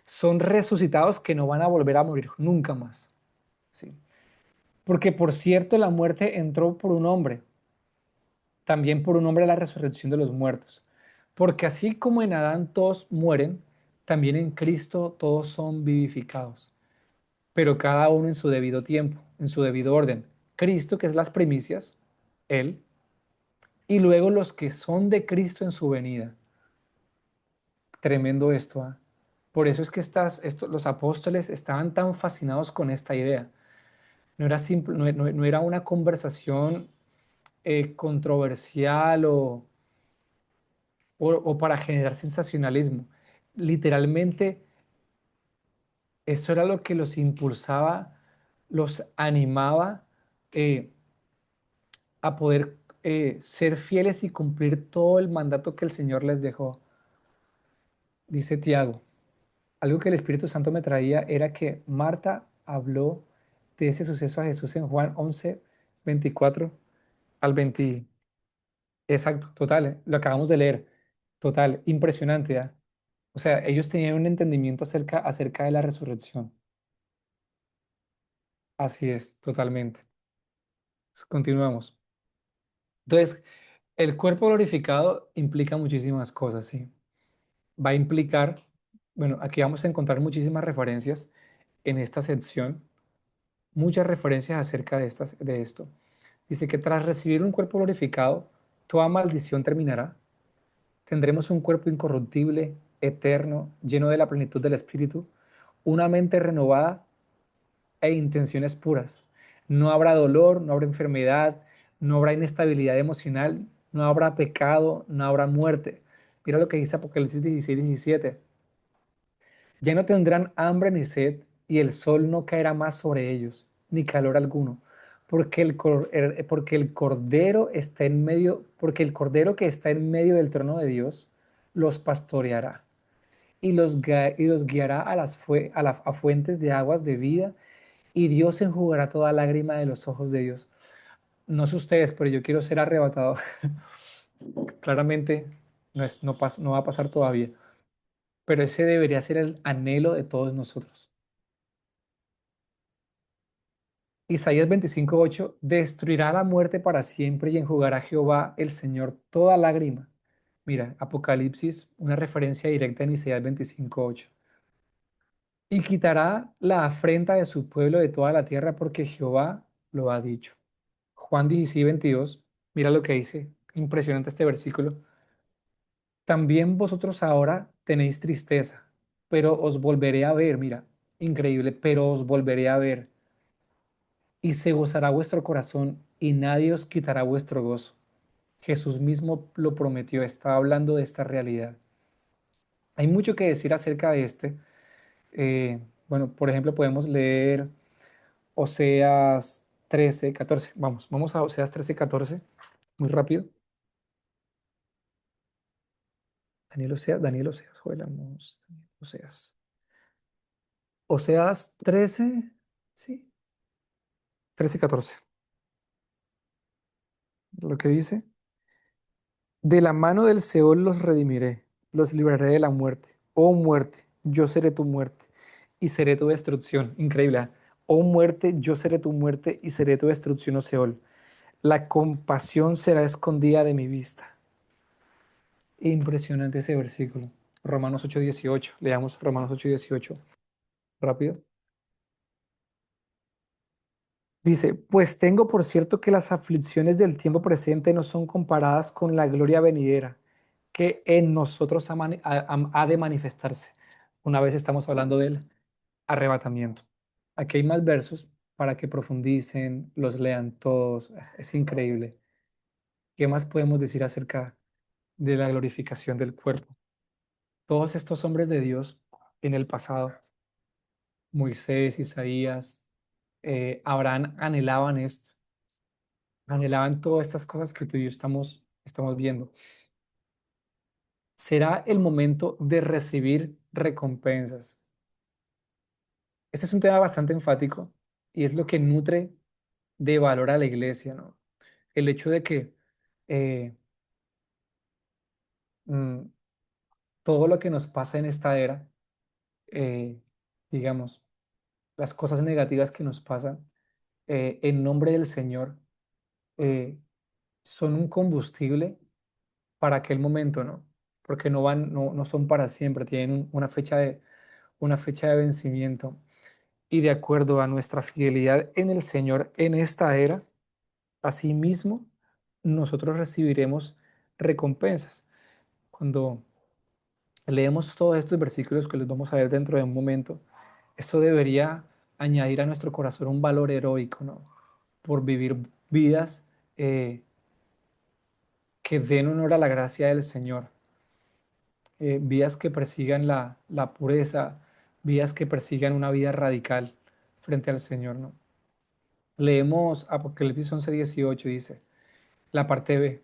Son resucitados que no van a volver a morir nunca más. ¿Sí? Porque por cierto, la muerte entró por un hombre, también por un hombre la resurrección de los muertos. Porque así como en Adán todos mueren, también en Cristo todos son vivificados, pero cada uno en su debido tiempo, en su debido orden. Cristo, que es las primicias, Él, y luego los que son de Cristo en su venida. Tremendo esto, ¿ah? Por eso es que los apóstoles estaban tan fascinados con esta idea. No era simple, no era una conversación controversial o para generar sensacionalismo. Literalmente, eso era lo que los impulsaba, los animaba eh, a poder ser fieles y cumplir todo el mandato que el Señor les dejó. Dice Tiago, algo que el Espíritu Santo me traía era que Marta habló de ese suceso a Jesús en Juan 11, 24 al 20. Exacto, total, lo acabamos de leer. Total, impresionante, ¿ya? O sea, ellos tenían un entendimiento acerca de la resurrección. Así es, totalmente. Continuamos. Entonces, el cuerpo glorificado implica muchísimas cosas, ¿sí? Va a implicar, bueno, aquí vamos a encontrar muchísimas referencias en esta sección, muchas referencias acerca de esto. Dice que tras recibir un cuerpo glorificado, toda maldición terminará. Tendremos un cuerpo incorruptible, eterno, lleno de la plenitud del Espíritu, una mente renovada e intenciones puras. No habrá dolor, no habrá enfermedad, no habrá inestabilidad emocional, no habrá pecado, no habrá muerte. Mira lo que dice Apocalipsis 16, 17. Ya no tendrán hambre ni sed, y el sol no caerá más sobre ellos, ni calor alguno, porque el cordero está en medio, porque el cordero que está en medio del trono de Dios los pastoreará y los guiará a fuentes de aguas de vida, y Dios enjugará toda lágrima de los ojos de Dios. No sé ustedes, pero yo quiero ser arrebatado. Claramente no va a pasar todavía, pero ese debería ser el anhelo de todos nosotros. Isaías 25:8 destruirá la muerte para siempre y enjugará Jehová el Señor toda lágrima. Mira, Apocalipsis, una referencia directa en Isaías 25:8. Y quitará la afrenta de su pueblo de toda la tierra porque Jehová lo ha dicho. Juan 16:22, mira lo que dice, impresionante este versículo. También vosotros ahora tenéis tristeza, pero os volveré a ver, mira, increíble, pero os volveré a ver, y se gozará vuestro corazón, y nadie os quitará vuestro gozo. Jesús mismo lo prometió, estaba hablando de esta realidad. Hay mucho que decir acerca de este. Bueno, por ejemplo, podemos leer Oseas 13:14. Vamos a Oseas 13:14, muy rápido. Daniel Oseas, Joelamos, Daniel Oseas. Oseas 13, sí, 13:14. Lo que dice, de la mano del Seol los redimiré, los libraré de la muerte. Oh muerte, yo seré tu muerte y seré tu destrucción. Increíble, ¿ah? Oh muerte, yo seré tu muerte y seré tu destrucción, oh Seol. La compasión será escondida de mi vista. Impresionante ese versículo. Romanos 8:18. Leamos Romanos 8:18. Rápido. Dice, pues tengo por cierto que las aflicciones del tiempo presente no son comparadas con la gloria venidera, que en nosotros ha de manifestarse. Una vez estamos hablando del arrebatamiento. Aquí hay más versos para que profundicen, los lean todos. Es increíble. ¿Qué más podemos decir acerca? de la glorificación del cuerpo. Todos estos hombres de Dios en el pasado, Moisés, Isaías, Abraham, anhelaban esto, anhelaban todas estas cosas que tú y yo estamos viendo. Será el momento de recibir recompensas. Este es un tema bastante enfático y es lo que nutre de valor a la iglesia, ¿no? El hecho de que eh, mm, todo lo que nos pasa en esta era, eh, digamos, las cosas negativas que nos pasan, en nombre del Señor, eh, son un combustible para aquel momento, ¿no? Porque no son para siempre, tienen una fecha de vencimiento. Y de acuerdo a nuestra fidelidad en el Señor en esta era, asimismo, nosotros recibiremos recompensas. Cuando leemos todos estos versículos que los vamos a ver dentro de un momento, eso debería añadir a nuestro corazón un valor heroico, ¿no? Por vivir vidas que den honor a la gracia del Señor, vidas que persigan la pureza, vidas que persigan una vida radical frente al Señor, ¿no? Leemos Apocalipsis 11:18, dice, la parte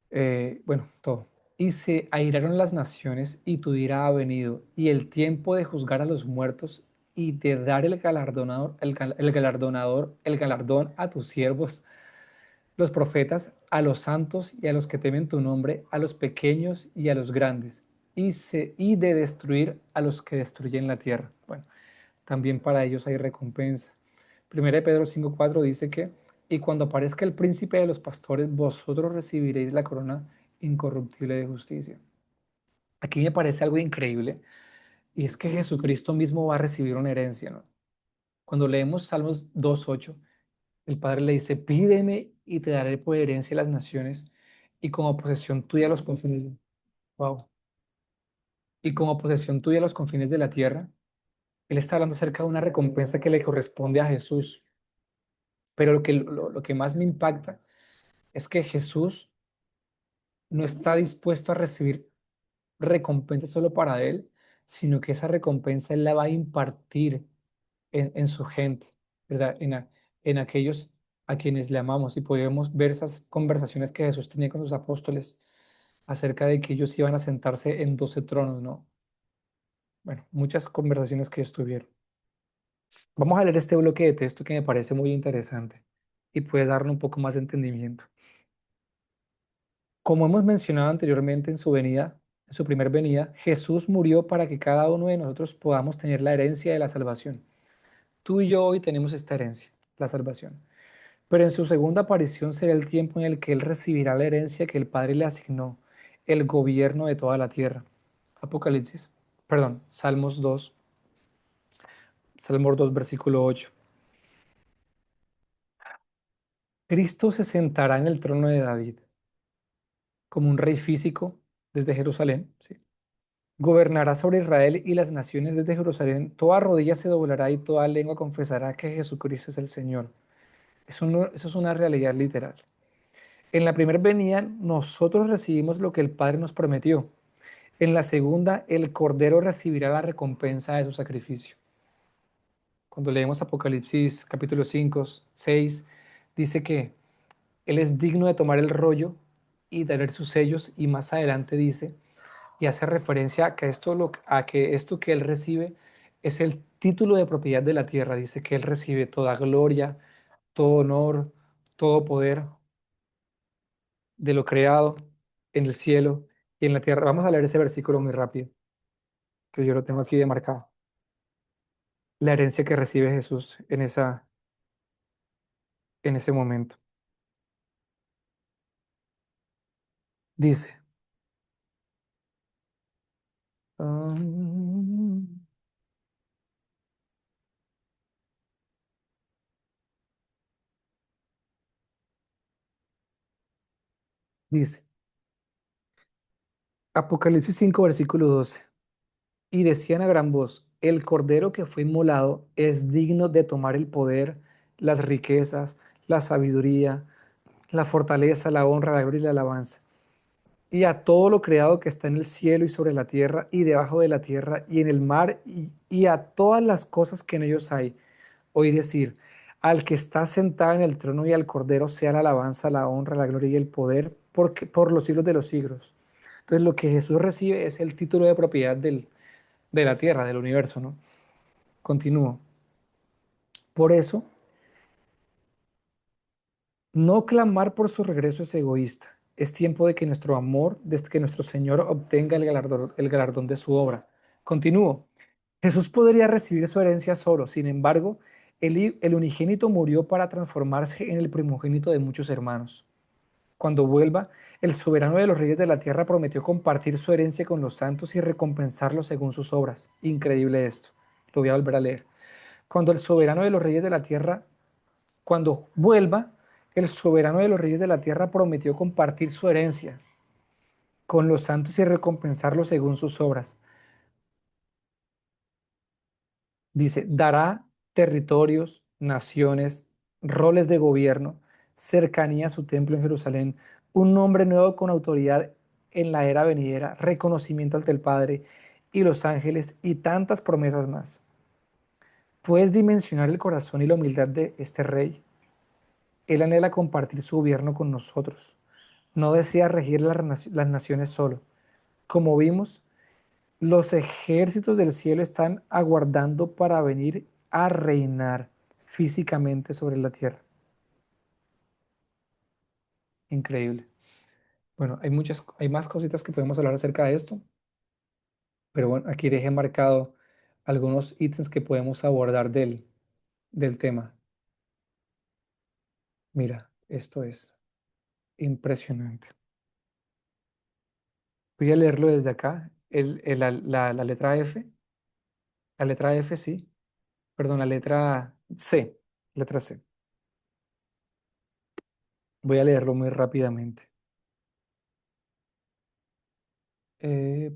B, bueno, todo. Y se airaron las naciones y tu ira ha venido, y el tiempo de juzgar a los muertos y de dar el galardón a tus siervos, los profetas, a los santos y a los que temen tu nombre, a los pequeños y a los grandes, y de destruir a los que destruyen la tierra. Bueno, también para ellos hay recompensa. Primera de Pedro 5:4 dice que, y cuando aparezca el príncipe de los pastores, vosotros recibiréis la corona incorruptible de justicia. Aquí me parece algo increíble, y es que Jesucristo mismo va a recibir una herencia, ¿no? Cuando leemos Salmos 2:8, el Padre le dice, pídeme y te daré por herencia las naciones, y como posesión tuya los confines, wow, y como posesión tuya los confines de la tierra. Él está hablando acerca de una recompensa que le corresponde a Jesús. Pero lo que más me impacta es que Jesús no está dispuesto a recibir recompensa solo para él, sino que esa recompensa él la va a impartir en su gente, ¿verdad? En aquellos a quienes le amamos. Y podemos ver esas conversaciones que Jesús tenía con sus apóstoles acerca de que ellos iban a sentarse en 12 tronos, ¿no? Bueno, muchas conversaciones que estuvieron. Vamos a leer este bloque de texto que me parece muy interesante y puede darnos un poco más de entendimiento. Como hemos mencionado anteriormente en su venida, en su primer venida, Jesús murió para que cada uno de nosotros podamos tener la herencia de la salvación. Tú y yo hoy tenemos esta herencia, la salvación. Pero en su segunda aparición será el tiempo en el que Él recibirá la herencia que el Padre le asignó, el gobierno de toda la tierra. Apocalipsis, perdón, Salmos 2, versículo 8. Cristo se sentará en el trono de David como un rey físico desde Jerusalén, ¿sí? Gobernará sobre Israel y las naciones desde Jerusalén. Toda rodilla se doblará y toda lengua confesará que Jesucristo es el Señor. Eso es una realidad literal. En la primera venida, nosotros recibimos lo que el Padre nos prometió. En la segunda, el Cordero recibirá la recompensa de su sacrificio. Cuando leemos Apocalipsis capítulo 5, 6, dice que Él es digno de tomar el rollo y de leer sus sellos, y más adelante dice, y hace referencia a que a que esto que él recibe es el título de propiedad de la tierra. Dice que él recibe toda gloria, todo honor, todo poder de lo creado en el cielo y en la tierra. Vamos a leer ese versículo muy rápido, que yo lo tengo aquí demarcado. La herencia que recibe Jesús en ese momento. Dice, um, dice, Apocalipsis 5 versículo 12. Y decían a gran voz, el cordero que fue inmolado es digno de tomar el poder, las riquezas, la sabiduría, la fortaleza, la honra, la gloria y la alabanza. y a todo lo creado que está en el cielo y sobre la tierra y debajo de la tierra y en el mar y a todas las cosas que en ellos hay. Oí decir, al que está sentado en el trono y al Cordero sea la alabanza, la honra, la gloria y el poder por los siglos de los siglos. Entonces lo que Jesús recibe es el título de propiedad de la tierra, del universo, ¿no? Continúo. Por eso, no clamar por su regreso es egoísta. Es tiempo de que nuestro amor, desde que nuestro Señor obtenga el galardón de su obra. Continúo. Jesús podría recibir su herencia solo, sin embargo, el unigénito murió para transformarse en el primogénito de muchos hermanos. Cuando vuelva, el soberano de los reyes de la tierra prometió compartir su herencia con los santos y recompensarlos según sus obras. Increíble esto. Lo voy a volver a leer. Cuando el soberano de los reyes de la tierra, cuando vuelva, el soberano de los reyes de la tierra prometió compartir su herencia con los santos y recompensarlos según sus obras. Dice, dará territorios, naciones, roles de gobierno, cercanía a su templo en Jerusalén, un nombre nuevo con autoridad en la era venidera, reconocimiento ante el Padre y los ángeles y tantas promesas más. ¿Puedes dimensionar el corazón y la humildad de este rey? Él anhela compartir su gobierno con nosotros. No desea regir las naciones solo. Como vimos, los ejércitos del cielo están aguardando para venir a reinar físicamente sobre la tierra. Increíble. Bueno, hay más cositas que podemos hablar acerca de esto, pero bueno, aquí dejé marcado algunos ítems que podemos abordar del tema. Mira, esto es impresionante. Voy a leerlo desde acá. La letra F, la letra F, sí, perdón, la letra C. Voy a leerlo muy rápidamente.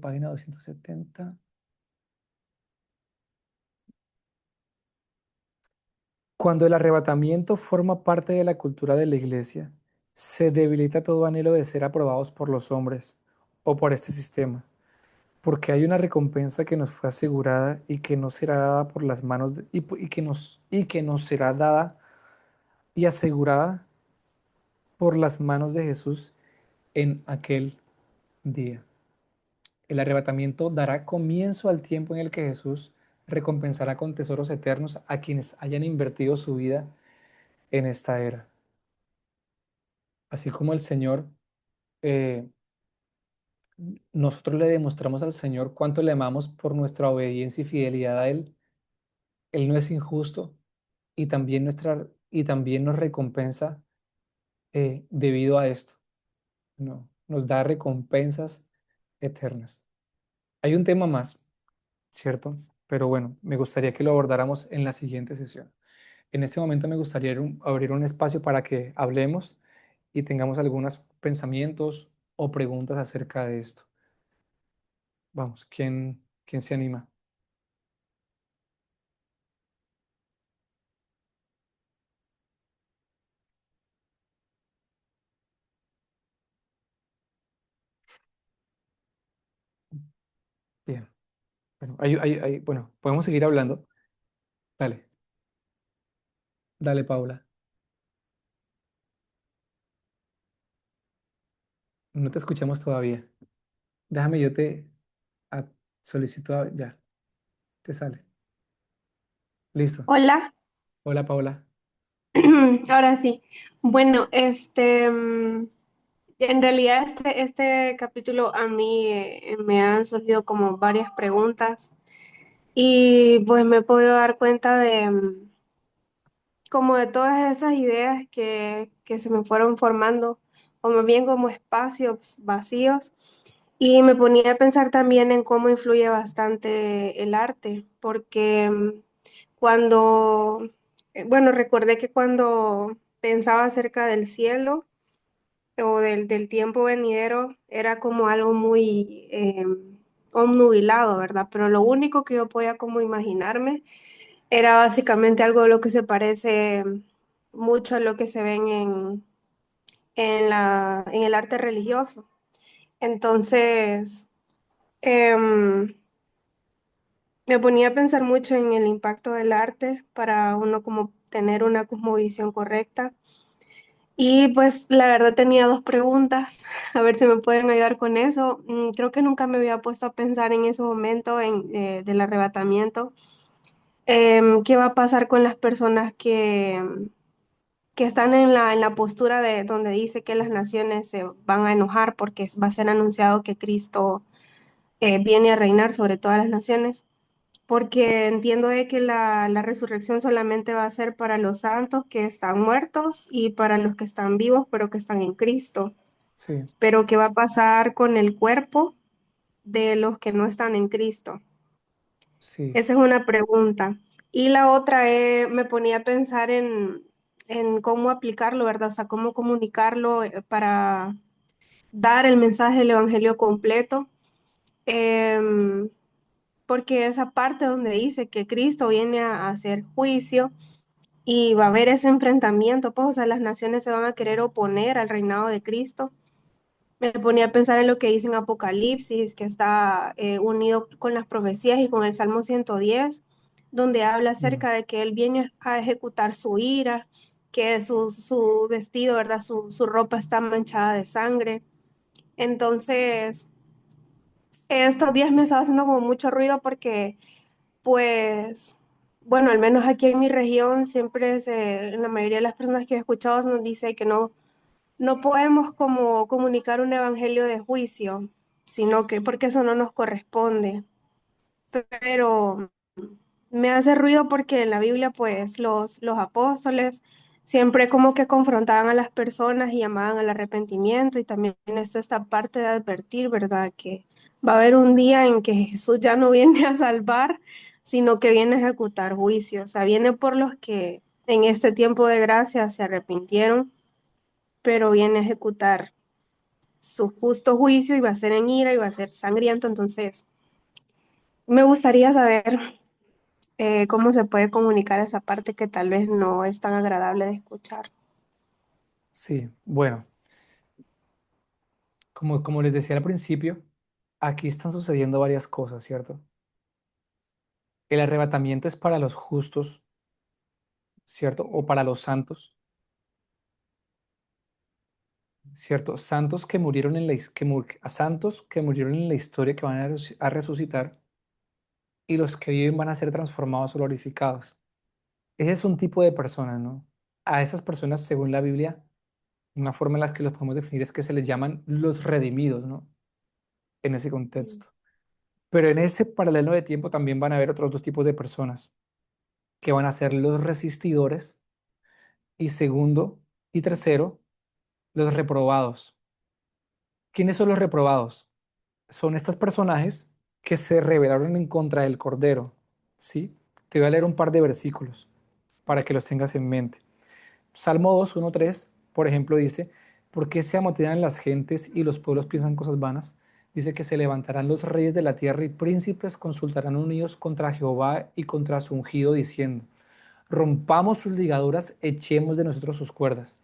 Página 270. Cuando el arrebatamiento forma parte de la cultura de la iglesia, se debilita todo anhelo de ser aprobados por los hombres o por este sistema, porque hay una recompensa que nos fue asegurada y que no será dada por las manos y que nos será dada y asegurada por las manos de Jesús en aquel día. El arrebatamiento dará comienzo al tiempo en el que Jesús recompensará con tesoros eternos a quienes hayan invertido su vida en esta era. Así como el Señor, eh, nosotros le demostramos al Señor cuánto le amamos por nuestra obediencia y fidelidad a Él. Él no es injusto y también nos recompensa debido a esto. No, nos da recompensas eternas. Hay un tema más, ¿cierto? Pero bueno, me gustaría que lo abordáramos en la siguiente sesión. En este momento me gustaría abrir un espacio para que hablemos y tengamos algunos pensamientos o preguntas acerca de esto. Vamos, ¿quién se anima? Bien, bueno, bueno, podemos seguir hablando. Dale, dale, Paula. No te escuchamos todavía. Déjame, yo te a- solicito, ya, te sale. Listo. Hola, Hola, Paula. ahora sí. Bueno, en realidad este capítulo a mí me han surgido como varias preguntas y pues me he podido dar cuenta de como de todas esas ideas que se me fueron formando, o más bien como espacios vacíos. Y me ponía a pensar también en cómo influye bastante el arte, porque cuando, bueno, recordé que cuando pensaba acerca del cielo o del tiempo venidero, era como algo muy obnubilado, ¿verdad? Pero lo único que yo podía como imaginarme era básicamente algo de lo que se parece mucho a lo que se ven en el arte religioso. Entonces, em, me ponía a pensar mucho en el impacto del arte para uno como tener una cosmovisión correcta. Y pues la verdad tenía dos preguntas, a ver si me pueden ayudar con eso. Creo que nunca me había puesto a pensar en ese momento del arrebatamiento. ¿Qué va a pasar con las personas que están en la postura de donde dice que las naciones se van a enojar porque va a ser anunciado que Cristo viene a reinar sobre todas las naciones? Porque entiendo de que la resurrección solamente va a ser para los santos que están muertos y para los que están vivos, pero que están en Cristo. Sí, Pero ¿qué va a pasar con el cuerpo de los que no están en Cristo? sí, Esa es una pregunta. Y la otra me ponía a pensar en cómo aplicarlo, ¿verdad? O sea, cómo comunicarlo para dar el mensaje del Evangelio completo. Em, Porque esa parte donde dice que Cristo viene a hacer juicio y va a haber ese enfrentamiento, pues, o sea, las naciones se van a querer oponer al reinado de Cristo. Me ponía a pensar en lo que dice en Apocalipsis, que está unido con las profecías y con el Salmo 110, donde habla mm, acerca de que Él viene a ejecutar su ira, que su vestido, ¿verdad? Su ropa está manchada de sangre. Entonces, estos días me estaba haciendo como mucho ruido porque pues, bueno, al menos aquí en mi región, la mayoría de las personas que he escuchado nos dice que no podemos como comunicar un evangelio de juicio, sino que porque eso no nos corresponde. Pero me hace ruido porque en la Biblia, pues, los apóstoles siempre como que confrontaban a las personas y llamaban al arrepentimiento y también está esta parte de advertir, ¿verdad? Que va a haber un día en que Jesús ya no viene a salvar, sino que viene a ejecutar juicio. O sea, viene por los que en este tiempo de gracia se arrepintieron, pero viene a ejecutar su justo juicio y va a ser en ira y va a ser sangriento. Entonces, me gustaría saber cómo se puede comunicar esa parte que tal vez no es tan agradable de escuchar. sí. Bueno, como les decía al principio, aquí están sucediendo varias cosas, ¿cierto? El arrebatamiento es para los justos, ¿cierto? O para los santos, ¿cierto? Santos que murieron en a santos que murieron en la historia que van a resucitar y los que viven van a ser transformados o glorificados. Ese es un tipo de personas, ¿no? A esas personas, según la Biblia, una forma en la que los podemos definir es que se les llaman los redimidos, ¿no? En ese contexto. Pero en ese paralelo de tiempo también van a haber otros dos tipos de personas, que van a ser los resistidores y segundo y tercero, los reprobados. ¿Quiénes son los reprobados? Son estos personajes que se rebelaron en contra del Cordero, ¿sí? Te voy a leer un par de versículos para que los tengas en mente. Salmo 2, 1, 3, por ejemplo, dice, ¿por qué se amotinan las gentes y los pueblos piensan cosas vanas? Dice que se levantarán los reyes de la tierra y príncipes consultarán unidos contra Jehová y contra su ungido, diciendo, rompamos sus ligaduras, echemos de nosotros sus cuerdas.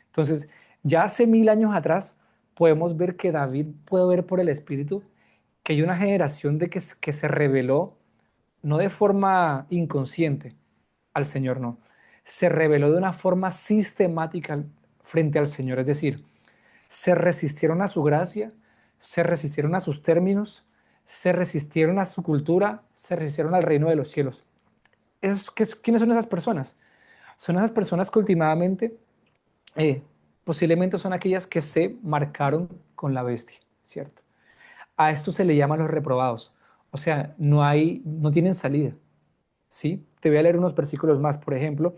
Entonces, ya hace 1000 años atrás, podemos ver que David puede ver por el Espíritu que hay una generación que se rebeló, no de forma inconsciente al Señor, no, se rebeló de una forma sistemática frente al Señor, es decir, se resistieron a su gracia, se resistieron a sus términos, se resistieron a su cultura, se resistieron al reino de los cielos. ¿Quiénes son esas personas? Son esas personas que últimamente eh, posiblemente son aquellas que se marcaron con la bestia, ¿cierto? A esto se le llama los reprobados. O sea, no tienen salida, ¿sí? Te voy a leer unos versículos más. Por ejemplo,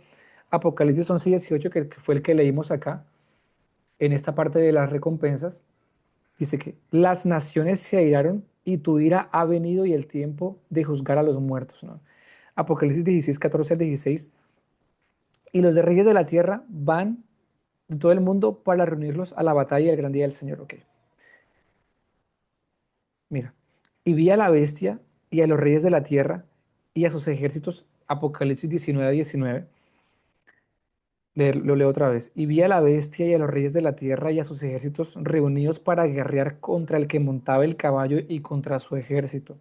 Apocalipsis 11:18, que fue el que leímos acá, en esta parte de las recompensas, dice que las naciones se airaron y tu ira ha venido y el tiempo de juzgar a los muertos, ¿no? Apocalipsis 16, 14 al 16, y los de reyes de la tierra van de todo el mundo para reunirlos a la batalla del gran día del Señor. Ok, mira. Y vi a la bestia y a los reyes de la tierra y a sus ejércitos, Apocalipsis 19:19, Lo leo otra vez. Y vi a la bestia y a los reyes de la tierra y a sus ejércitos reunidos para guerrear contra el que montaba el caballo y contra su ejército.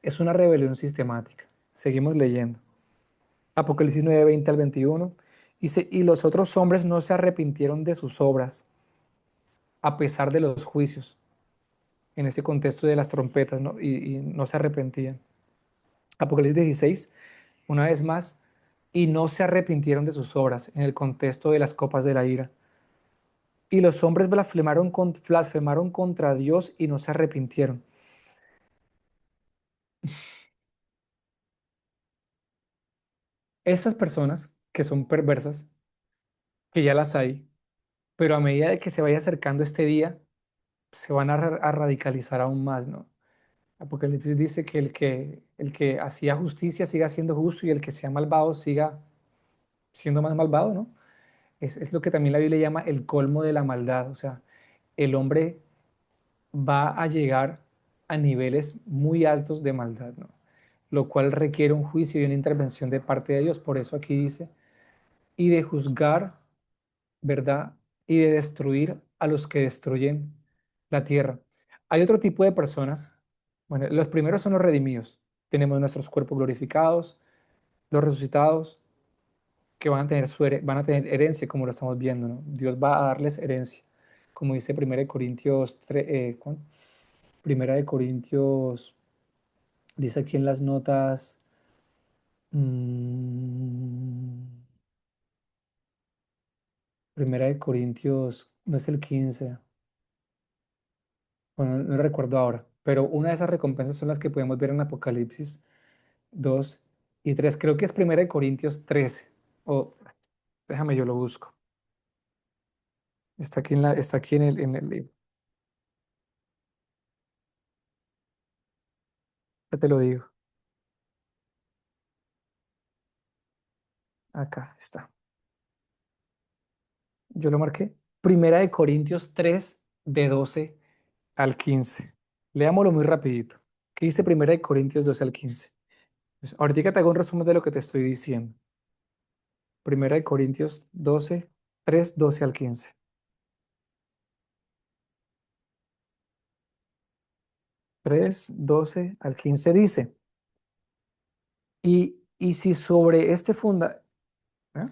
Es una rebelión sistemática. Seguimos leyendo. Apocalipsis 9 20 al 21. Dice, y los otros hombres no se arrepintieron de sus obras, a pesar de los juicios, en ese contexto de las trompetas, ¿no? Y no se arrepentían. Apocalipsis 16, una vez más, y no se arrepintieron de sus obras, en el contexto de las copas de la ira. Y los hombres blasfemaron contra Dios y no se arrepintieron. Estas personas que son perversas, que ya las hay, pero a medida de que se vaya acercando este día, se van a radicalizar aún más, ¿no? Apocalipsis dice que el que hacía justicia siga siendo justo y el que sea malvado siga siendo más malvado, ¿no? Es lo que también la Biblia llama el colmo de la maldad. O sea, el hombre va a llegar a niveles muy altos de maldad, ¿no? Lo cual requiere un juicio y una intervención de parte de Dios. Por eso aquí dice, y de juzgar, ¿verdad? Y de destruir a los que destruyen la tierra. Hay otro tipo de personas. Bueno, los primeros son los redimidos. Tenemos nuestros cuerpos glorificados, los resucitados, que van a tener, van a tener herencia, como lo estamos viendo, ¿no? Dios va a darles herencia, como dice 1 Corintios 3, ¿cuál? 1 Corintios, dice aquí en las notas, mm, 1 Corintios, no es el 15, bueno, no recuerdo ahora, pero una de esas recompensas son las que podemos ver en Apocalipsis 2 y 3. Creo que es 1 Corintios 13, o déjame yo lo busco. Está aquí en el libro. Ya te lo digo. Acá está. Yo lo marqué. 1 Corintios 3 de 12 al 15. Leámoslo muy rapidito. ¿Qué dice 1 Corintios 12 al 15? Pues, ahorita te hago un resumen de lo que te estoy diciendo. 1 Corintios 12, 3, 12 al 15. 3, 12 al 15 dice, y si sobre este funda, ¿eh?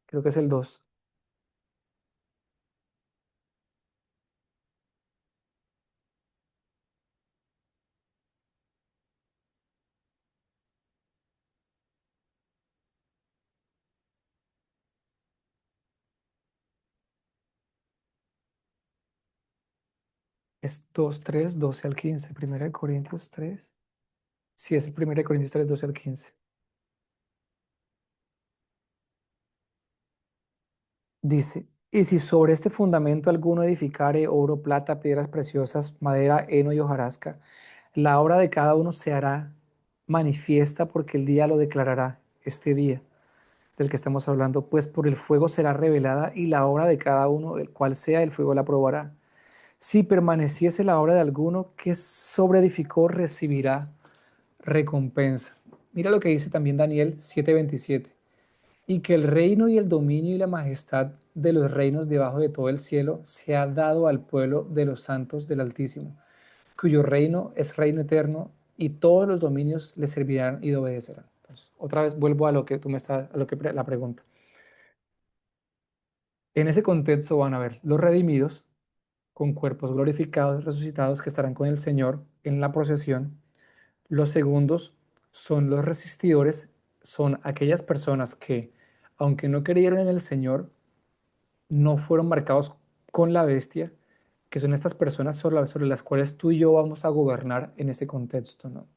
Creo que es el 2. Es 2, 3, 12 al 15. 1 Corintios 3. Sí, es el 1 Corintios 3, 12 al 15. Dice, y si sobre este fundamento alguno edificare oro, plata, piedras preciosas, madera, heno y hojarasca, la obra de cada uno se hará manifiesta porque el día lo declarará, este día del que estamos hablando, pues por el fuego será revelada y la obra de cada uno, el cual sea, el fuego la probará. Si permaneciese la obra de alguno que sobreedificó, recibirá recompensa. Mira lo que dice también Daniel 7:27 y que el reino y el dominio y la majestad de los reinos debajo de todo el cielo se ha dado al pueblo de los santos del Altísimo, cuyo reino es reino eterno y todos los dominios le servirán y le obedecerán. Entonces, otra vez vuelvo a lo que tú me estás, a lo que la pregunta. En ese contexto van a ver los redimidos con cuerpos glorificados, resucitados que estarán con el Señor en la procesión. Los segundos son los resistidores, son aquellas personas que, aunque no creyeron en el Señor, no fueron marcados con la bestia, que son estas personas sobre las cuales tú y yo vamos a gobernar en ese contexto, ¿no?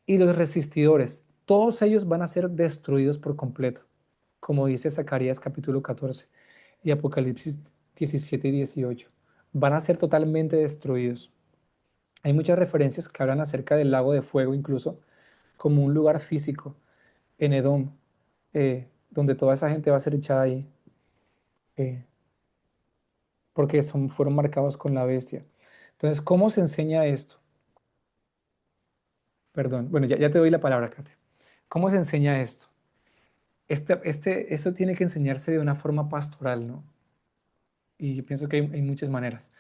Y los resistidores, todos ellos van a ser destruidos por completo, como dice Zacarías capítulo 14 y Apocalipsis 17 y 18. Van a ser totalmente destruidos. Hay muchas referencias que hablan acerca del lago de fuego, incluso como un lugar físico en Edom, donde toda esa gente va a ser echada ahí. eh, Porque fueron marcados con la bestia. Entonces, ¿cómo se enseña esto? perdón. Bueno, ya te doy la palabra, Kate. ¿Cómo se enseña esto? Esto tiene que enseñarse de una forma pastoral, ¿no? Y pienso que hay muchas maneras.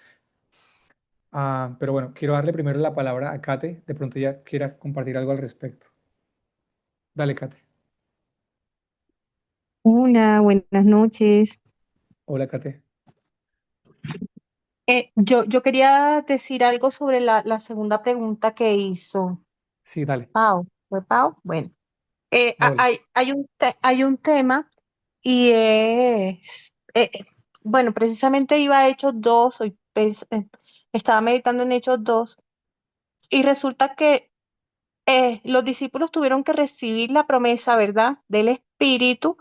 Pero bueno, quiero darle primero la palabra a Kate. De pronto ya quiera compartir algo al respecto. Dale, Kate. Hola, buenas noches. Hola, Kate. Yo quería decir algo sobre la segunda pregunta que hizo Sí, dale. Pau. ¿Fue Pau? Bueno, Hola. hay un tema y bueno, precisamente iba a Hechos 2, estaba meditando en Hechos 2 y resulta que los discípulos tuvieron que recibir la promesa, ¿verdad?, del Espíritu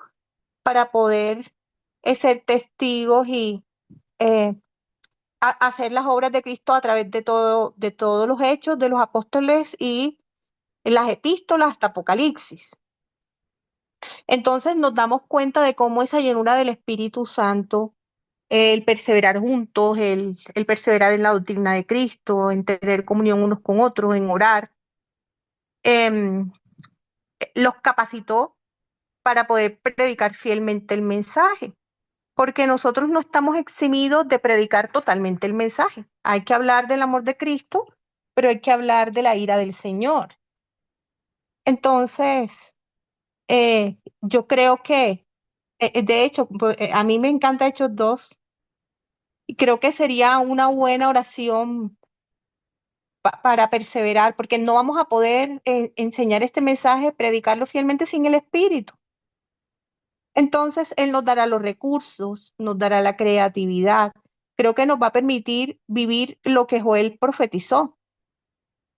para poder ser testigos y eh, hacer las obras de Cristo a través de todos los hechos de los apóstoles y las epístolas hasta Apocalipsis. Entonces nos damos cuenta de cómo esa llenura del Espíritu Santo, el perseverar juntos, el perseverar en la doctrina de Cristo, en tener comunión unos con otros, en orar, em, los capacitó para poder predicar fielmente el mensaje, porque nosotros no estamos eximidos de predicar totalmente el mensaje. Hay que hablar del amor de Cristo, pero hay que hablar de la ira del Señor. Entonces, yo creo que, de hecho, a mí me encanta Hechos 2 y creo que sería una buena oración para perseverar, porque no vamos a poder enseñar este mensaje, predicarlo fielmente sin el Espíritu. Entonces, Él nos dará los recursos, nos dará la creatividad. Creo que nos va a permitir vivir lo que Joel profetizó,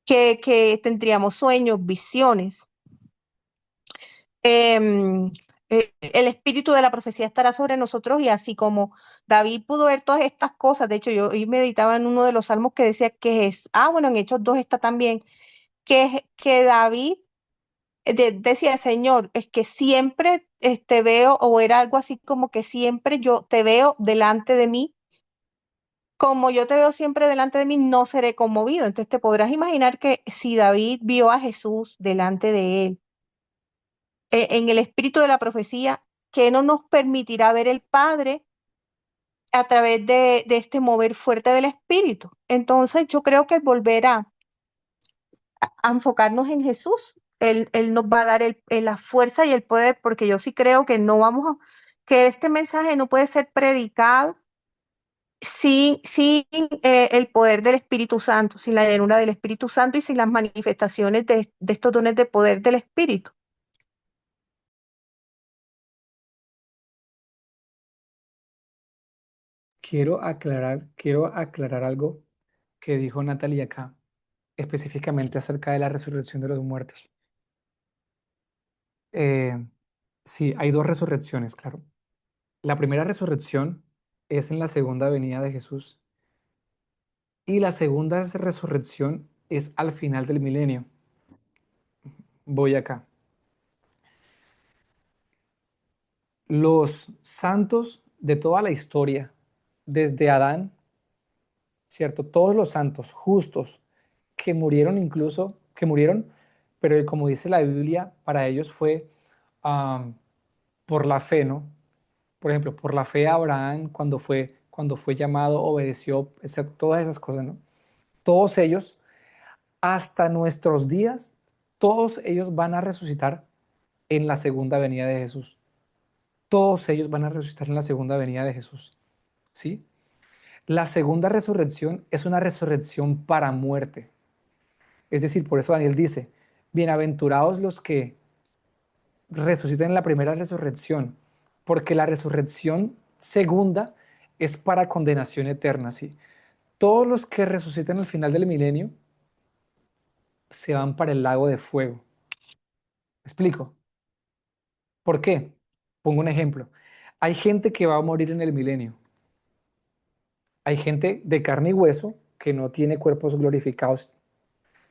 que tendríamos sueños, visiones. Em, el espíritu de la profecía estará sobre nosotros y así como David pudo ver todas estas cosas, de hecho yo hoy meditaba en uno de los salmos que decía que es, bueno, en Hechos 2 está también, que David decía, Señor, es que siempre te veo, o era algo así como que siempre yo te veo delante de mí, como yo te veo siempre delante de mí, no seré conmovido. Entonces te podrás imaginar que si David vio a Jesús delante de él, en el espíritu de la profecía, que no nos permitirá ver el Padre a través de este mover fuerte del espíritu. Entonces yo creo que el volver a enfocarnos en Jesús, él nos va a dar la fuerza y el poder, porque yo sí creo que no vamos a, que este mensaje no puede ser predicado sin el poder del Espíritu Santo, sin la llenura del Espíritu Santo y sin las manifestaciones de estos dones de poder del Espíritu. Quiero aclarar algo que dijo Natalie acá, específicamente acerca de la resurrección de los muertos. Eh, sí, hay dos resurrecciones, claro. La primera resurrección es en la segunda venida de Jesús y la segunda resurrección es al final del milenio. Voy acá. Los santos de toda la historia, desde Adán, ¿cierto? Todos los santos justos que murieron incluso, que murieron, pero como dice la Biblia, para ellos fue um, por la fe, ¿no? Por ejemplo, por la fe Abraham cuando fue llamado, obedeció, todas esas cosas, ¿no? Todos ellos, hasta nuestros días, todos ellos van a resucitar en la segunda venida de Jesús. Todos ellos van a resucitar en la segunda venida de Jesús, ¿sí? La segunda resurrección es una resurrección para muerte. Es decir, por eso Daniel dice, bienaventurados los que resuciten en la primera resurrección, porque la resurrección segunda es para condenación eterna, ¿sí? Todos los que resuciten al final del milenio se van para el lago de fuego. ¿Me explico? ¿Por qué? Pongo un ejemplo. Hay gente que va a morir en el milenio. Hay gente de carne y hueso que no tiene cuerpos glorificados,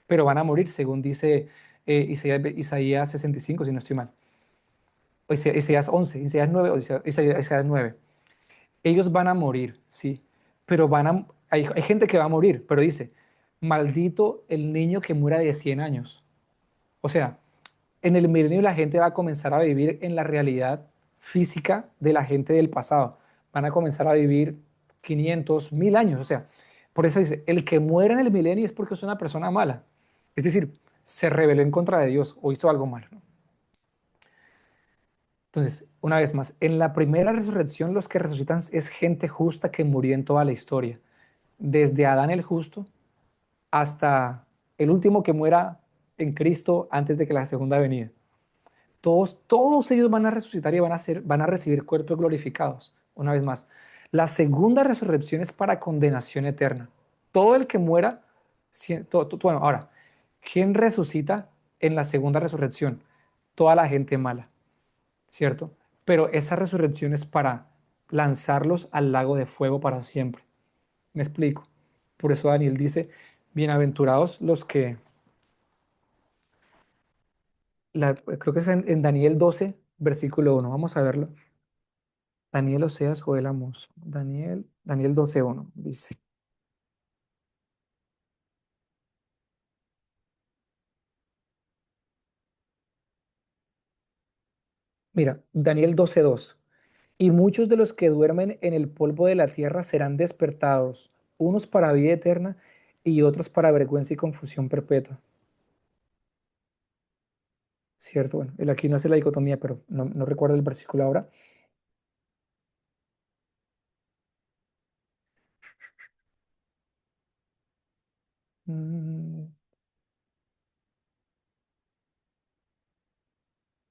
pero van a morir, según dice Isaías 65, si no estoy mal. O Isaías 11, Isaías 9, o Isaías 9. Ellos van a morir, sí, pero hay gente que va a morir, pero dice, maldito el niño que muera de 100 años. O sea, en el milenio la gente va a comenzar a vivir en la realidad física de la gente del pasado. Van a comenzar a vivir 500, 1000 años. O sea, por eso dice, el que muere en el milenio es porque es una persona mala. Es decir, se rebeló en contra de Dios o hizo algo malo, ¿no? Entonces, una vez más, en la primera resurrección los que resucitan es gente justa que murió en toda la historia. Desde Adán el justo hasta el último que muera en Cristo antes de que la segunda venida. Todos ellos van a resucitar y van a recibir cuerpos glorificados. Una vez más, la segunda resurrección es para condenación eterna. Todo el que muera, bueno, ahora, ¿quién resucita en la segunda resurrección? Toda la gente mala, ¿cierto? Pero esa resurrección es para lanzarlos al lago de fuego para siempre. ¿Me explico? Por eso Daniel dice, bienaventurados los que, creo que es en Daniel 12, versículo 1. Vamos a verlo. Daniel Oseas Joel Amos. Daniel 12:1 dice. Mira, Daniel 12:2. Y muchos de los que duermen en el polvo de la tierra serán despertados, unos para vida eterna y otros para vergüenza y confusión perpetua. ¿Cierto? Bueno, él aquí no hace la dicotomía, pero no recuerdo el versículo ahora. Mm,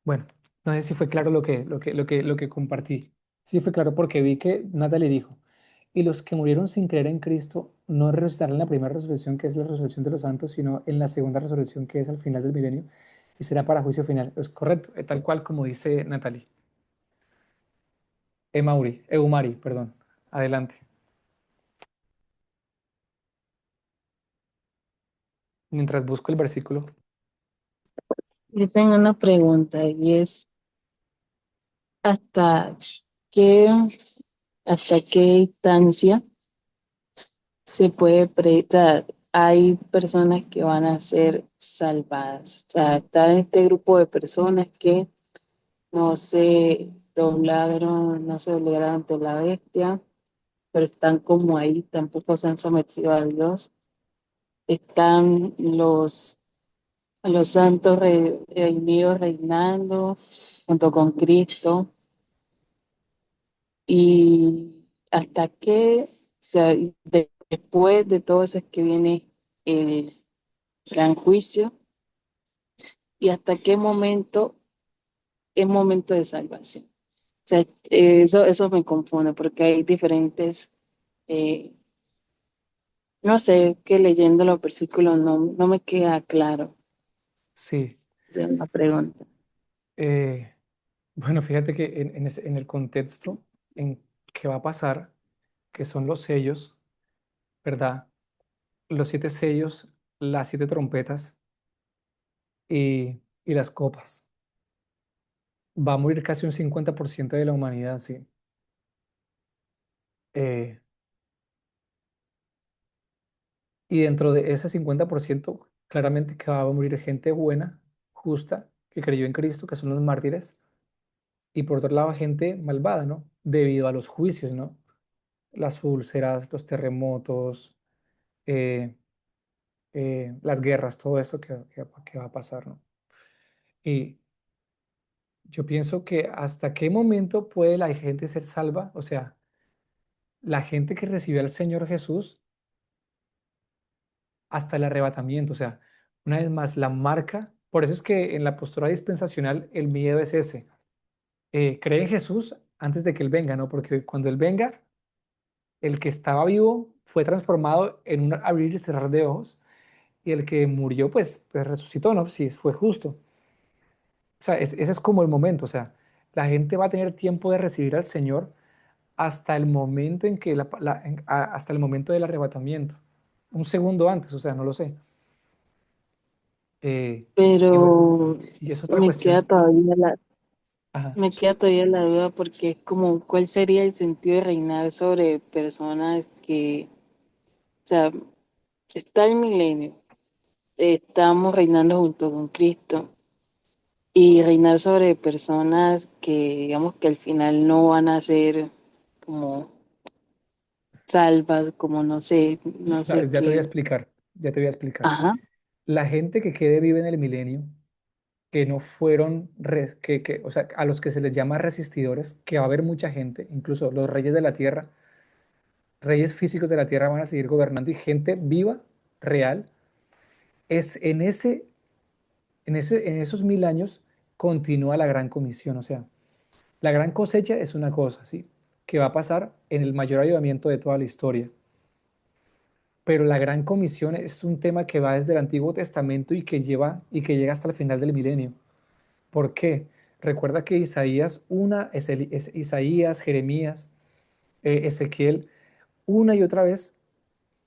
Bueno, no sé si fue claro lo que compartí. Sí fue claro porque vi que Natalie dijo, y los que murieron sin creer en Cristo no resucitarán en la primera resurrección, que es la resurrección de los santos, sino en la segunda resurrección, que es al final del milenio, y será para juicio final. Es correcto, tal cual como dice Natalie. Eumari, perdón. Adelante. Mientras busco el versículo. Yo tengo una pregunta y es ¿hasta qué, hasta qué instancia se puede predictar? Hay personas que van a ser salvadas. O sea, está en este grupo de personas que no se doblegaron ante la bestia, pero están como ahí, tampoco se han sometido a Dios. Están los santos redimidos reinando junto con Cristo. Y hasta que, o sea, después de todo eso es que viene el gran juicio y hasta qué momento es momento de salvación. O sea, eso me confunde porque hay diferentes, eh, no sé, que leyendo los versículos no me queda claro. Sí. Esa es una pregunta. eh, bueno, fíjate que en el contexto en que va a pasar, que son los sellos, ¿verdad? Los 7 sellos, las 7 trompetas y las copas. Va a morir casi un 50% de la humanidad, sí. Eh, y dentro de ese 50%, claramente que va a morir gente buena, justa, que creyó en Cristo, que son los mártires, y por otro lado gente malvada, ¿no? Debido a los juicios, ¿no? Las úlceras, los terremotos, eh, las guerras, todo eso que va a pasar, ¿no? Y yo pienso que hasta qué momento puede la gente ser salva, o sea, la gente que recibió al Señor Jesús hasta el arrebatamiento. O sea, una vez más, la marca, por eso es que en la postura dispensacional el miedo es ese. Cree en Jesús antes de que Él venga, ¿no? Porque cuando Él venga, el que estaba vivo fue transformado en un abrir y cerrar de ojos, y el que murió, pues resucitó, ¿no? Sí, fue justo. O sea, ese es como el momento, o sea, la gente va a tener tiempo de recibir al Señor hasta el momento en que hasta el momento del arrebatamiento. Un segundo antes, o sea, no lo sé. Y bueno, Pero y es otra me queda cuestión. todavía Ajá. me queda todavía la duda porque es como, ¿cuál sería el sentido de reinar sobre personas que, o sea, está el milenio? estamos reinando junto con Cristo y reinar sobre personas que digamos que al final no van a ser como salvas, como no sé Ya te voy a qué. explicar, ya te voy a explicar. Ajá, La gente que quede viva en el milenio, que no fueron, o sea, a los que se les llama resistidores, que va a haber mucha gente, incluso los reyes de la tierra, reyes físicos de la tierra van a seguir gobernando y gente viva, real, es en esos 1000 años continúa la gran comisión. O sea, la gran cosecha es una cosa, ¿sí? Que va a pasar en el mayor avivamiento de toda la historia. Pero la gran comisión es un tema que va desde el Antiguo Testamento y que llega hasta el final del milenio. ¿Por qué? Recuerda que Isaías, Jeremías, Ezequiel, una y otra vez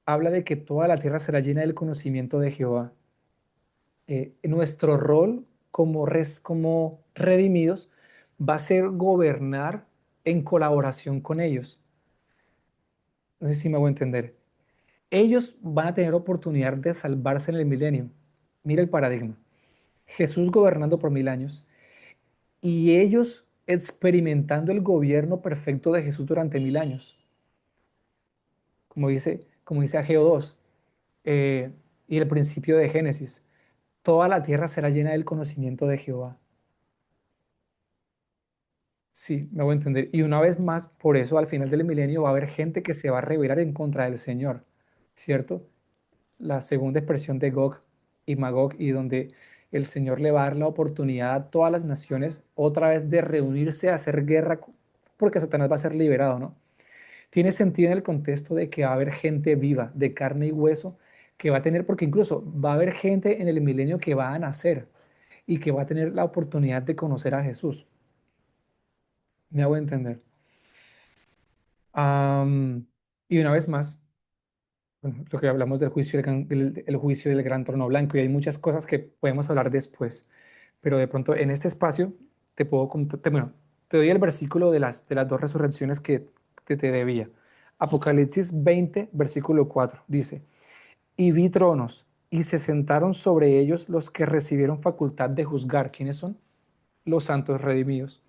habla de que toda la tierra será llena del conocimiento de Jehová. Nuestro rol como redimidos va a ser gobernar en colaboración con ellos. No sé si me voy a entender. Ellos van a tener oportunidad de salvarse en el milenio. Mira el paradigma. Jesús gobernando por 1000 años y ellos experimentando el gobierno perfecto de Jesús durante 1000 años. Como dice Ageo 2 y el principio de Génesis. Toda la tierra será llena del conocimiento de Jehová. Sí, me voy a entender. Y una vez más, por eso al final del milenio va a haber gente que se va a rebelar en contra del Señor, ¿cierto? La segunda expresión de Gog y Magog, y donde el Señor le va a dar la oportunidad a todas las naciones otra vez de reunirse a hacer guerra, porque Satanás va a ser liberado, ¿no? Tiene sentido en el contexto de que va a haber gente viva, de carne y hueso, que va a tener, porque incluso va a haber gente en el milenio que va a nacer y que va a tener la oportunidad de conocer a Jesús. Me hago entender. Am, y una vez más, bueno, lo que hablamos del juicio el juicio del gran trono blanco, y hay muchas cosas que podemos hablar después, pero de pronto en este espacio te puedo contar, bueno, te doy el versículo de las dos resurrecciones que te debía. Apocalipsis 20, versículo 4, dice, y vi tronos, y se sentaron sobre ellos los que recibieron facultad de juzgar. ¿Quiénes son? Los santos redimidos.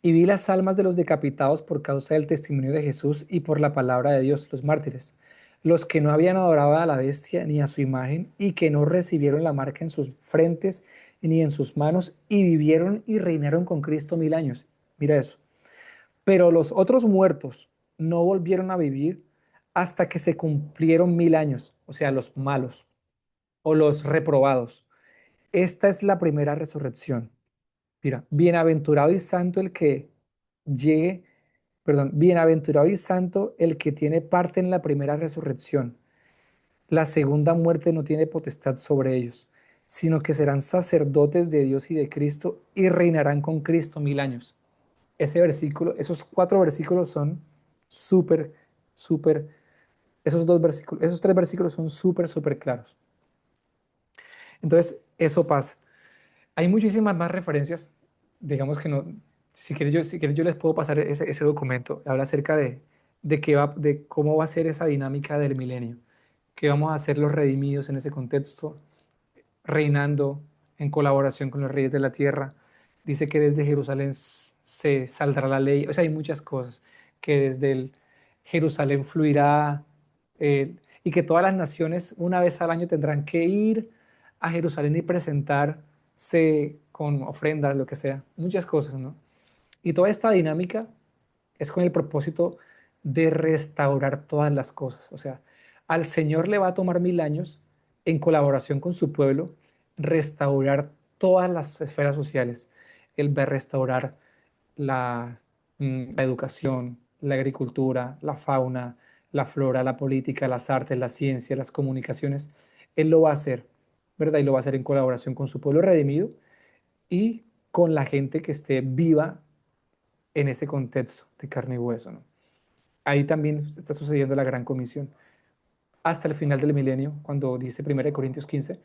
Y vi las almas de los decapitados por causa del testimonio de Jesús y por la palabra de Dios, los mártires, los que no habían adorado a la bestia ni a su imagen y que no recibieron la marca en sus frentes ni en sus manos y vivieron y reinaron con Cristo 1000 años. Mira eso. Pero los otros muertos no volvieron a vivir hasta que se cumplieron 1000 años, o sea, los malos o los reprobados. Esta es la primera resurrección. Mira, bienaventurado y santo el que llegue, perdón, bienaventurado y santo el que tiene parte en la primera resurrección. La segunda muerte no tiene potestad sobre ellos, sino que serán sacerdotes de Dios y de Cristo y reinarán con Cristo 1000 años. Ese versículo, esos cuatro versículos son súper, súper, esos dos versículos, esos tres versículos son súper, súper claros. Entonces, eso pasa. Hay muchísimas más referencias, digamos que no, si quieren yo les puedo pasar ese documento, habla acerca de cómo va a ser esa dinámica del milenio, que vamos a ser los redimidos en ese contexto, reinando en colaboración con los reyes de la tierra. Dice que desde Jerusalén se saldrá la ley, o sea, hay muchas cosas, que desde el Jerusalén fluirá, y que todas las naciones una vez al año tendrán que ir a Jerusalén y presentarse con ofrendas, lo que sea, muchas cosas, ¿no? Y toda esta dinámica es con el propósito de restaurar todas las cosas. O sea, al Señor le va a tomar 1000 años en colaboración con su pueblo restaurar todas las esferas sociales. Él va a restaurar la, la educación, la agricultura, la fauna, la flora, la política, las artes, la ciencia, las comunicaciones. Él lo va a hacer, ¿verdad? Y lo va a hacer en colaboración con su pueblo redimido y con la gente que esté viva en ese contexto de carne y hueso, ¿no? Ahí también está sucediendo la gran comisión. Hasta el final del milenio, cuando dice 1 Corintios 15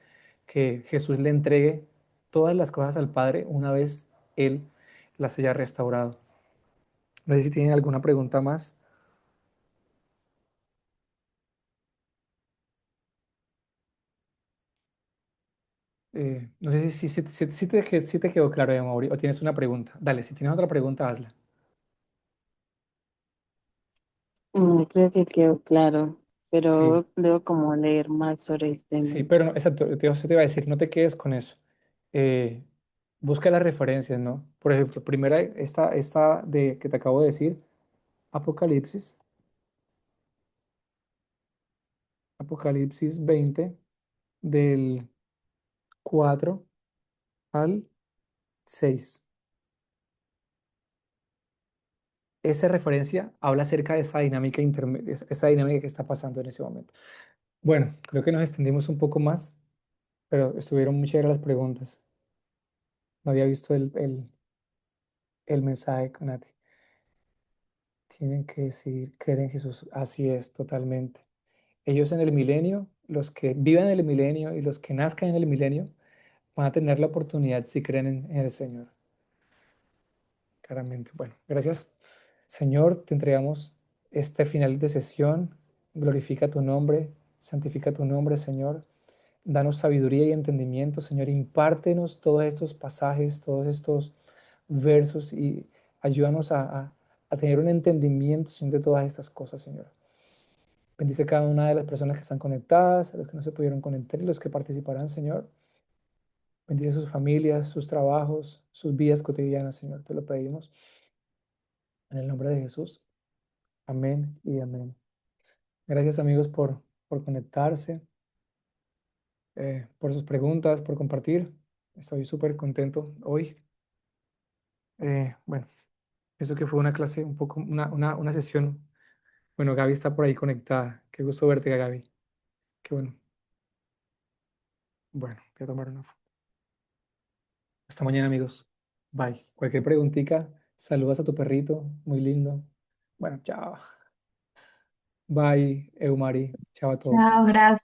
que Jesús le entregue todas las cosas al Padre una vez Él las haya restaurado. No sé si tienen alguna pregunta más. No sé si te quedó claro, Mauri, o tienes una pregunta. Dale, si tienes otra pregunta, hazla. Creo que quedó claro, Sí, pero debo como leer más sobre el tema. sí, pero no, exacto, eso te iba a decir, no te quedes con eso. Eh, busca las referencias, ¿no? Por ejemplo, primera, esta de que te acabo de decir, Apocalipsis, Apocalipsis 20, del 4 al 6. Esa referencia habla acerca de esa dinámica, esa dinámica que está pasando en ese momento. Bueno, creo que nos extendimos un poco más, pero estuvieron muy chéveres las preguntas. No había visto el mensaje, Nati. Tienen que decir, creer en Jesús. Así es, totalmente. Ellos en el milenio, los que viven en el milenio y los que nazcan en el milenio, van a tener la oportunidad si creen en el Señor. Claramente. Bueno, gracias. Señor, te entregamos este final de sesión. Glorifica tu nombre, santifica tu nombre, Señor. Danos sabiduría y entendimiento, Señor. Impártenos todos estos pasajes, todos estos versos y ayúdanos a tener un entendimiento, Señor, de todas estas cosas, Señor. Bendice cada una de las personas que están conectadas, a los que no se pudieron conectar y los que participarán, Señor. Bendice sus familias, sus trabajos, sus vidas cotidianas, Señor. Te lo pedimos en el nombre de Jesús. Amén y amén. Gracias, amigos, por conectarse, por sus preguntas, por compartir. Estoy súper contento hoy. Bueno, eso que fue una clase, un poco, una sesión. Bueno, Gaby está por ahí conectada. Qué gusto verte, Gaby. Qué bueno. Bueno, voy a tomar una foto. Hasta mañana, amigos. Bye. Cualquier preguntita, saludas a tu perrito, muy lindo. Bueno, chao. Bye, Eumari. Chao a todos. Chao, gracias.